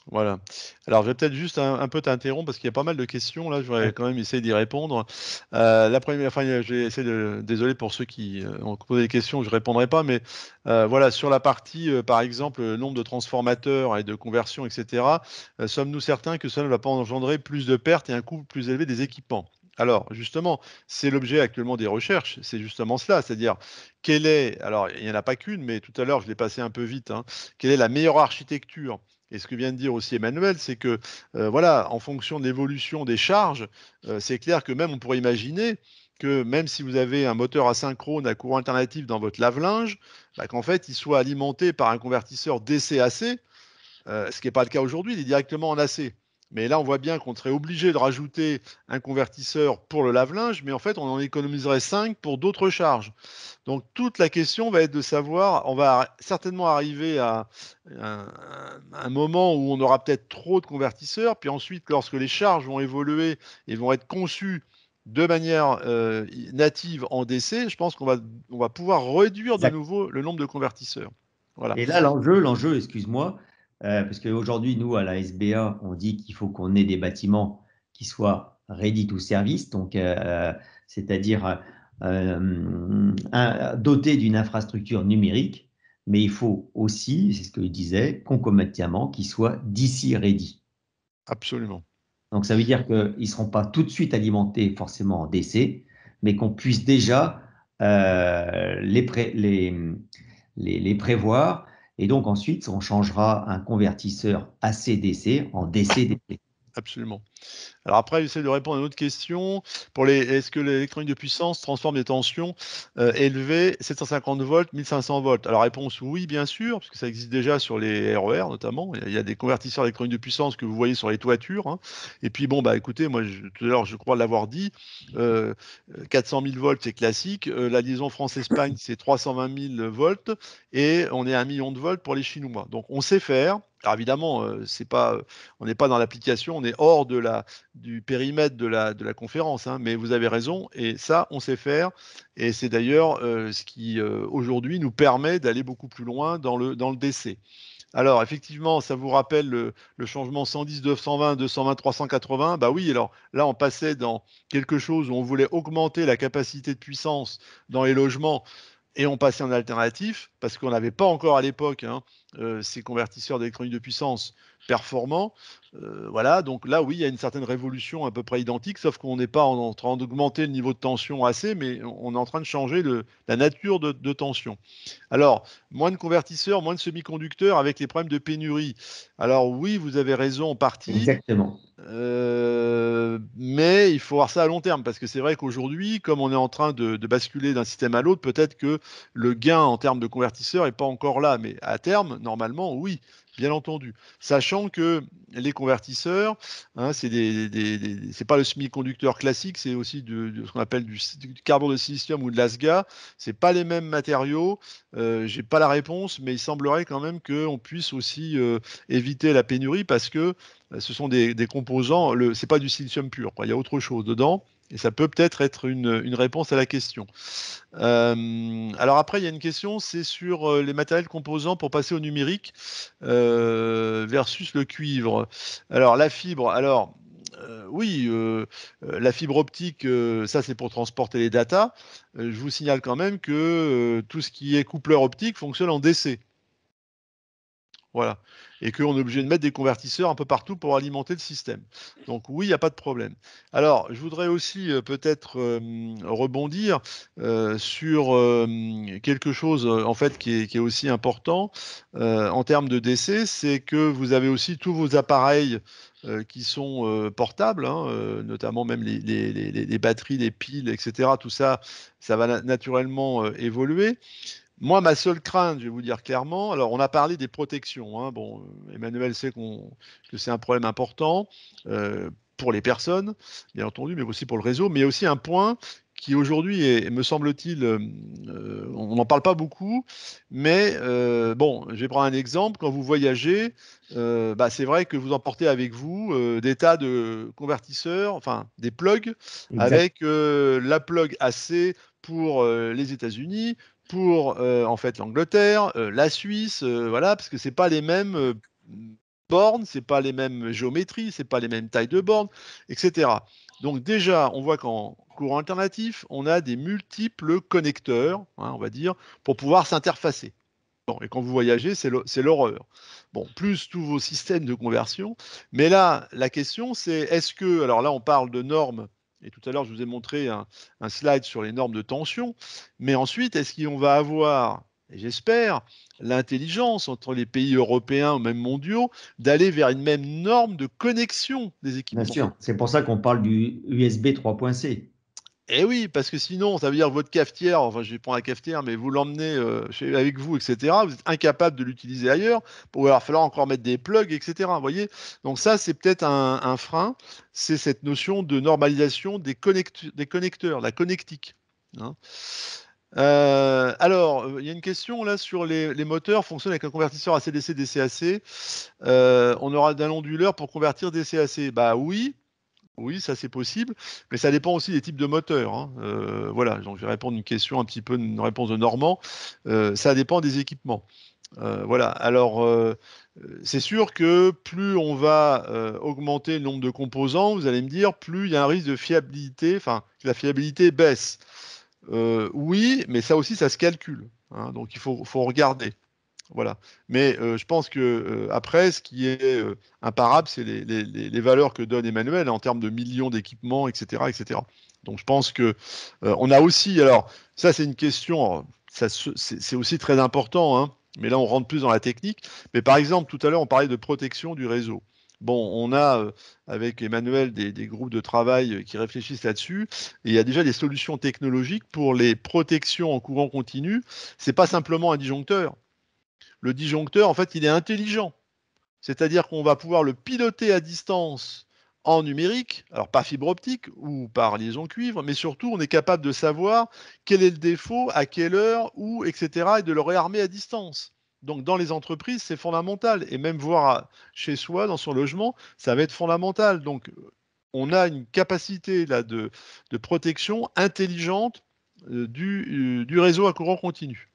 Voilà. Alors, je vais peut-être juste un peu t'interrompre parce qu'il y a pas mal de questions là, je voudrais quand même essayer d'y répondre. La première, enfin, je vais essayer de désolé pour ceux qui, ont posé des questions, je répondrai pas, mais, voilà, sur la partie, par exemple, nombre de transformateurs et de conversions et cetera, sommes-nous certains que cela ne va pas engendrer plus de pertes et un coût plus élevé des équipements? Alors, justement, c'est l'objet actuellement des recherches, c'est justement cela, c'est-à-dire quelle est alors il y en a pas qu'une, mais tout à l'heure je l'ai passé un peu vite, hein. Quelle est la meilleure architecture et ce que vient de dire aussi Emmanuel, c'est que, voilà, en fonction de l'évolution des charges, c'est clair que même on pourrait imaginer que même si vous avez un moteur asynchrone à courant alternatif dans votre lave-linge, bah, qu'en fait, il soit alimenté par un convertisseur DC-AC, ce qui est pas le cas aujourd'hui, il est directement en AC. Mais là, on voit bien qu'on serait obligé de rajouter un convertisseur pour le lave-linge, mais en fait, on en économiserait 5 pour d'autres charges. Donc toute la question va être de savoir, on va certainement arriver à un, un moment où on aura peut-être trop de convertisseurs, puis ensuite, lorsque les charges vont évoluer et vont être conçues de manière native en DC, je pense on va pouvoir réduire de Exact. nouveau le nombre de convertisseurs. Voilà. Et là, excuse-moi, parce qu'aujourd'hui, nous, à la SBA, on dit qu'il faut qu'on ait des bâtiments qui soient ready to service, donc c'est-à-dire dotés d'une infrastructure numérique, mais il faut aussi, c'est ce que je disais, concomitamment, qu'ils soient DC ready. Absolument. Donc ça veut dire qu'ils ne seront pas tout de suite alimentés forcément en DC, mais qu'on puisse déjà les prévoir. Et donc ensuite, on changera un convertisseur AC-DC en DC-DC. Absolument. Alors après, j'essaie de répondre à une autre question. Est-ce que l'électronique de puissance transforme des tensions élevées, 750 volts, 1500 volts? Alors réponse oui, bien sûr, parce que ça existe déjà sur les RER notamment. Il y a des convertisseurs électroniques de puissance que vous voyez sur les toitures, hein. Et puis bon, bah écoutez, moi tout à l'heure, je crois l'avoir dit, euh, 400 000 volts, c'est classique. La liaison France-Espagne, c'est 320 000 volts. Et on est à 1 million de volts pour les Chinois. Donc on sait faire. Alors évidemment, c'est pas, on n'est pas dans l'application, on est hors du périmètre de la conférence, hein, mais vous avez raison, et ça, on sait faire, et c'est d'ailleurs ce qui, aujourd'hui, nous permet d'aller beaucoup plus loin dans le DC. Alors, effectivement, ça vous rappelle le changement 110, 220, 220, 380. Bah oui, alors là, on passait dans quelque chose où on voulait augmenter la capacité de puissance dans les logements et on passait en alternatif parce qu'on n'avait pas encore à l'époque, hein, ces convertisseurs d'électronique de puissance performants. Voilà, donc là, oui, il y a une certaine révolution à peu près identique, sauf qu'on n'est pas en train d'augmenter le niveau de tension assez, mais on est en train de changer la nature de tension. Alors, moins de convertisseurs, moins de semi-conducteurs avec les problèmes de pénurie. Alors oui, vous avez raison en partie, Exactement. mais il faut voir ça à long terme parce que c'est vrai qu'aujourd'hui, comme on est en train de basculer d'un système à l'autre, peut-être que le gain en termes de convertisseurs n'est pas encore là, mais à terme, normalement, oui, bien entendu. Sachant que les convertisseurs, hein, c'est pas le semi-conducteur classique, c'est aussi de ce qu'on appelle du carbone de silicium ou de l'ASGA. C'est pas les mêmes matériaux. J'ai pas la réponse, mais il semblerait quand même qu'on puisse aussi éviter la pénurie parce que ce sont des composants, c'est pas du silicium pur, quoi. Il y a autre chose dedans. Et ça peut peut-être être une réponse à la question. Alors après, il y a une question, c'est sur les matériels composants pour passer au numérique versus le cuivre. Alors la fibre, alors oui, la fibre optique, ça c'est pour transporter les datas. Je vous signale quand même que tout ce qui est coupleur optique fonctionne en DC. Voilà. Et qu'on est obligé de mettre des convertisseurs un peu partout pour alimenter le système. Donc oui, il n'y a pas de problème. Alors, je voudrais aussi peut-être rebondir sur quelque chose en fait qui est aussi important en termes de décès, c'est que vous avez aussi tous vos appareils qui sont portables, hein, notamment même les batteries, les piles, etc. Tout ça, ça va naturellement évoluer. Moi, ma seule crainte, je vais vous dire clairement, alors on a parlé des protections, hein. Bon, Emmanuel sait que c'est un problème important pour les personnes, bien entendu, mais aussi pour le réseau. Mais il y a aussi un point qui aujourd'hui est, me semble-t-il, on n'en parle pas beaucoup, mais bon, je vais prendre un exemple. Quand vous voyagez, bah, c'est vrai que vous emportez avec vous des tas de convertisseurs, enfin des plugs, Exact. avec la plug AC pour les États-Unis, pour en fait l'Angleterre, la Suisse, voilà, parce que c'est pas les mêmes bornes, c'est pas les mêmes géométries, c'est pas les mêmes tailles de bornes, etc. Donc déjà, on voit qu'en courant alternatif, on a des multiples connecteurs, hein, on va dire, pour pouvoir s'interfacer. Bon, et quand vous voyagez, c'est l'horreur. Bon, plus tous vos systèmes de conversion. Mais là, la question, c'est est-ce que, alors là, on parle de normes, et tout à l'heure, je vous ai montré un slide sur les normes de tension, mais ensuite, est-ce qu'on va avoir, et j'espère, l'intelligence entre les pays européens ou même mondiaux d'aller vers une même norme de connexion des Bien équipements? sûr, c'est pour ça qu'on parle du USB 3.C. Eh oui, parce que sinon, ça veut dire votre cafetière, enfin je vais prendre la cafetière, mais vous l'emmenez avec vous, etc. Vous êtes incapable de l'utiliser ailleurs, il va falloir encore mettre des plugs, etc. Vous voyez? Donc ça, c'est peut-être un frein, c'est cette notion de normalisation des connecteurs, la connectique, hein. Alors, il y a une question là sur les moteurs fonctionnent avec un convertisseur AC/DC DCAC. On aura d'un onduleur pour convertir DCAC. Bah oui, oui, ça c'est possible, mais ça dépend aussi des types de moteurs, hein. Voilà, donc je vais répondre une question un petit peu une réponse de Normand. Ça dépend des équipements. Voilà, alors c'est sûr que plus on va augmenter le nombre de composants, vous allez me dire, plus il y a un risque de fiabilité, enfin, que la fiabilité baisse. Oui, mais ça aussi, ça se calcule, hein, donc faut regarder. Voilà. Mais je pense que après, ce qui est imparable, c'est les valeurs que donne Emmanuel en termes de millions d'équipements, etc., etc. Donc je pense que on a aussi, alors ça c'est une question, alors, c'est aussi très important, hein, mais là on rentre plus dans la technique. Mais par exemple, tout à l'heure on parlait de protection du réseau. Bon, on a avec Emmanuel des groupes de travail qui réfléchissent là-dessus, et il y a déjà des solutions technologiques pour les protections en courant continu. C'est pas simplement un disjoncteur. Le disjoncteur, en fait, il est intelligent. C'est-à-dire qu'on va pouvoir le piloter à distance en numérique, alors pas fibre optique ou par liaison cuivre, mais surtout on est capable de savoir quel est le défaut, à quelle heure, où, etc. et de le réarmer à distance. Donc dans les entreprises, c'est fondamental. Et même voir chez soi, dans son logement, ça va être fondamental. Donc on a une capacité là, de protection intelligente du réseau à courant continu.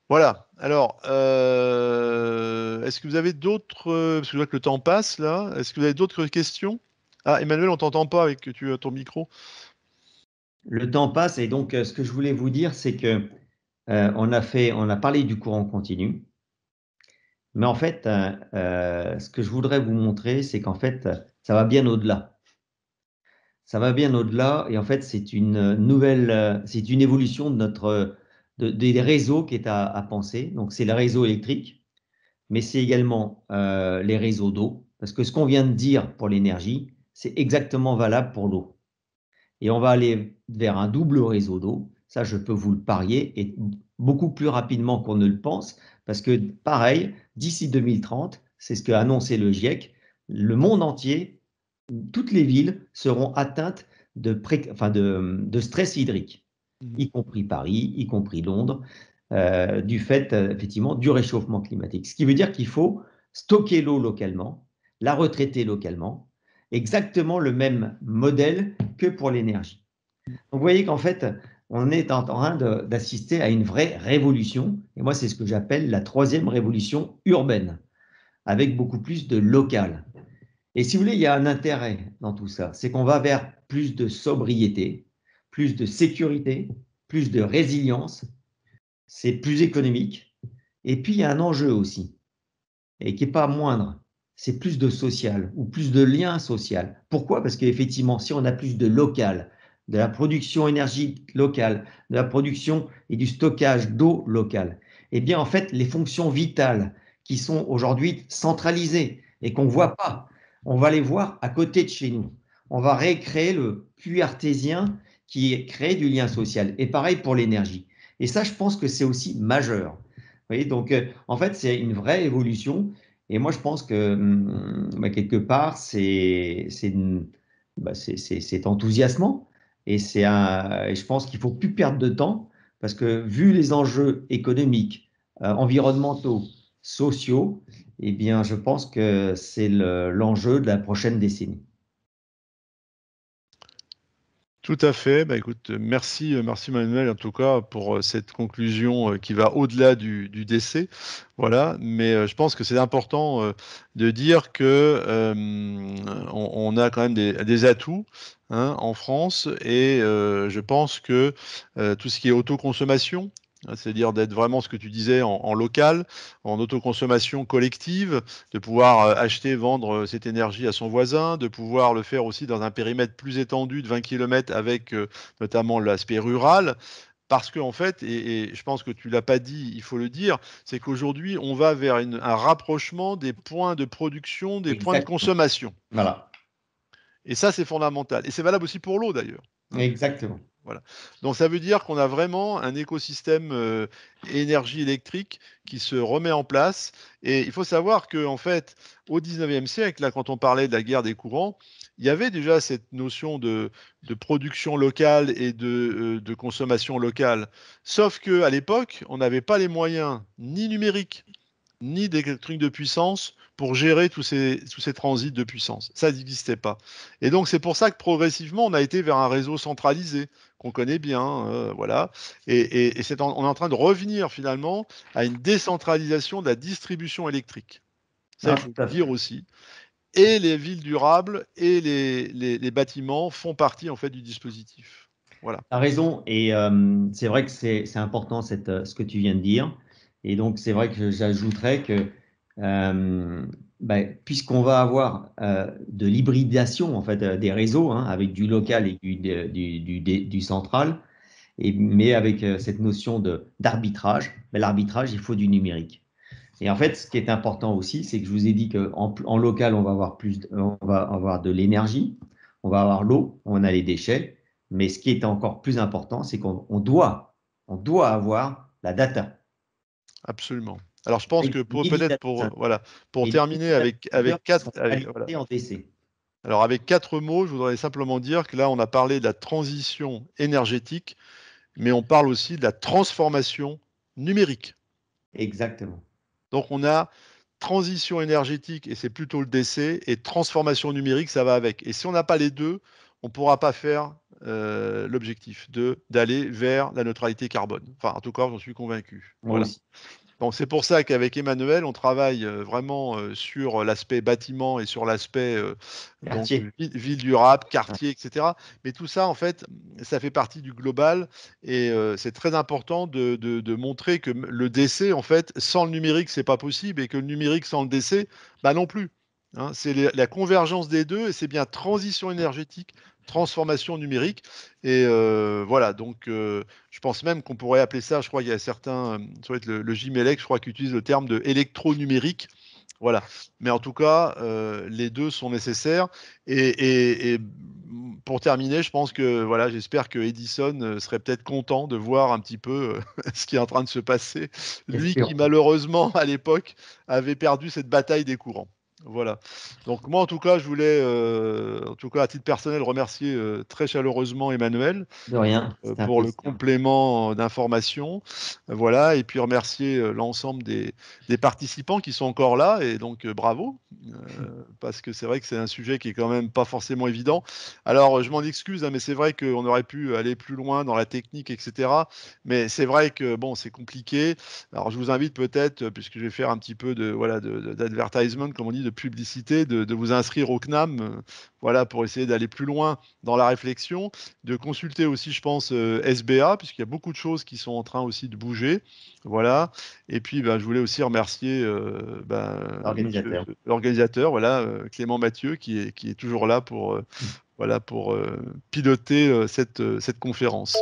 Voilà. Alors, est-ce que vous avez d'autres, parce que je vois que le temps passe là, est-ce que vous avez d'autres questions? Ah, Emmanuel, on t'entend pas avec ton micro. Le temps passe et donc ce que je voulais vous dire, c'est que on a parlé du courant continu, mais en fait, ce que je voudrais vous montrer, c'est qu'en fait, ça va bien au-delà. Ça va bien au-delà et en fait, c'est une nouvelle, c'est une évolution de des réseaux qui est à penser. Donc, c'est le réseau électrique, mais c'est également les réseaux d'eau, parce que ce qu'on vient de dire pour l'énergie, c'est exactement valable pour l'eau. Et on va aller vers un double réseau d'eau. Ça, je peux vous le parier, et beaucoup plus rapidement qu'on ne le pense, parce que pareil, d'ici 2030, c'est ce qu'a annoncé le GIEC, le monde entier, toutes les villes seront atteintes de stress hydrique, Mhm. y compris Paris, y compris Londres, du fait effectivement du réchauffement climatique. Ce qui veut dire qu'il faut stocker l'eau localement, la retraiter localement, exactement le même modèle que pour l'énergie. Donc vous voyez qu'en fait, on est en train d'assister à une vraie révolution, et moi c'est ce que j'appelle la troisième révolution urbaine, avec beaucoup plus de local. Et si vous voulez, il y a un intérêt dans tout ça, c'est qu'on va vers plus de sobriété, plus de sécurité, plus de résilience, c'est plus économique, et puis il y a un enjeu aussi, et qui n'est pas moindre, c'est plus de social ou plus de lien social. Pourquoi? Parce qu'effectivement, si on a plus de local, de la production énergique locale, de la production et du stockage d'eau locale, eh bien en fait, les fonctions vitales qui sont aujourd'hui centralisées et qu'on ne voit pas, on va les voir à côté de chez nous. On va récréer le puits artésien qui crée du lien social. Et pareil pour l'énergie. Et ça, je pense que c'est aussi majeur. Vous voyez, donc en fait, c'est une vraie évolution. Et moi, je pense que quelque part, c'est enthousiasmant et et je pense qu'il ne faut plus perdre de temps parce que vu les enjeux économiques, environnementaux, sociaux, eh bien, je pense que c'est l'enjeu de la prochaine décennie. Tout à fait. Bah, écoute, merci, merci Manuel, en tout cas, pour cette conclusion qui va au-delà du décès. Voilà. Mais je pense que c'est important de dire que on a quand même des atouts, hein, en France. Et je pense que tout ce qui est autoconsommation, hein, c'est-à-dire d'être vraiment ce que tu disais en local, en autoconsommation collective, de pouvoir acheter, vendre cette énergie à son voisin, de pouvoir le faire aussi dans un périmètre plus étendu de 20 km avec notamment l'aspect rural. Parce qu'en fait, et je pense que tu l'as pas dit, il faut le dire, c'est qu'aujourd'hui, on va vers un rapprochement des points de production, des points de Exactement. consommation. Voilà. Et ça, c'est fondamental. Et c'est valable aussi pour l'eau, d'ailleurs, hein. Exactement. Voilà. Donc ça veut dire qu'on a vraiment un écosystème énergie électrique qui se remet en place. Et il faut savoir que en fait, au 19e siècle, là, quand on parlait de la guerre des courants, il y avait déjà cette notion de production locale et de consommation locale. Sauf qu'à l'époque, on n'avait pas les moyens ni numériques, ni des trucs de puissance pour gérer tous ces transits de puissance. Ça n'existait pas. Et donc, c'est pour ça que progressivement, on a été vers un réseau centralisé qu'on connaît bien, voilà. Et on est en train de revenir finalement à une décentralisation de la distribution électrique. Ça, il Ah, faut tout le à fait. dire aussi. Et les villes durables et les bâtiments font partie en fait du dispositif. Voilà. Tu as raison. Et c'est vrai que c'est important ce que tu viens de dire. Et donc, c'est vrai que j'ajouterais que puisqu'on va avoir de l'hybridation en fait, des réseaux, hein, avec du local et du central, mais avec cette notion d'arbitrage, l'arbitrage, il faut du numérique. Et en fait, ce qui est important aussi, c'est que je vous ai dit qu'en local, on va avoir on va avoir de l'énergie, on va avoir l'eau, on a les déchets, mais ce qui est encore plus important, c'est qu'on doit avoir la data. Absolument. Alors, je pense Et que les peut-être data voilà, pour et les terminer centers avec qui sont quatre, voilà. alimentés en DC. Alors, avec 4 mots, je voudrais simplement dire que là, on a parlé de la transition énergétique, mais on parle aussi de la transformation numérique. Exactement. Donc, on a transition énergétique, et c'est plutôt le décès, et transformation numérique, ça va avec. Et si on n'a pas les deux, on ne pourra pas faire l'objectif d'aller vers la neutralité carbone. Enfin, en tout cas, j'en suis convaincu. Moi Voilà. aussi. Donc c'est pour ça qu'avec Emmanuel, on travaille vraiment sur l'aspect bâtiment et sur l'aspect donc Quartier. ville durable, Ouais. quartier, etc. Mais tout ça, en fait, ça fait partie du global et c'est très important de montrer que le décès, en fait, sans le numérique, c'est pas possible et que le numérique sans le décès, bah non plus, hein. C'est la convergence des deux et c'est bien transition énergétique, transformation numérique et voilà. Donc je pense même qu'on pourrait appeler ça, je crois qu'il y a certains, ça doit être le Gmelec, je crois, qui utilise le terme de électronumérique. Voilà. Mais en tout cas, les deux sont nécessaires. Et pour terminer, je pense que voilà, j'espère que Edison serait peut-être content de voir un petit peu ce qui est en train de se passer. Lui qui Espérons. malheureusement à l'époque avait perdu cette bataille des courants. Voilà. Donc moi en tout cas, je voulais, en tout cas à titre personnel, remercier très chaleureusement Emmanuel De rien, c'était un pour le plaisir. complément d'information. Voilà, et puis remercier l'ensemble des participants qui sont encore là, et donc bravo, parce que c'est vrai que c'est un sujet qui est quand même pas forcément évident. Alors, je m'en excuse, hein, mais c'est vrai qu'on aurait pu aller plus loin dans la technique, etc. Mais c'est vrai que bon, c'est compliqué. Alors, je vous invite peut-être, puisque je vais faire un petit peu de voilà d'advertisement, comme on dit, de publicité, de vous inscrire au CNAM, voilà, pour essayer d'aller plus loin dans la réflexion, de consulter aussi, je pense, SBA, puisqu'il y a beaucoup de choses qui sont en train aussi de bouger. Voilà. Et puis, ben, je voulais aussi remercier monsieur Organisateur. l'organisateur, voilà, Clément Mathieu, qui est toujours là pour, voilà, pour piloter cette conférence.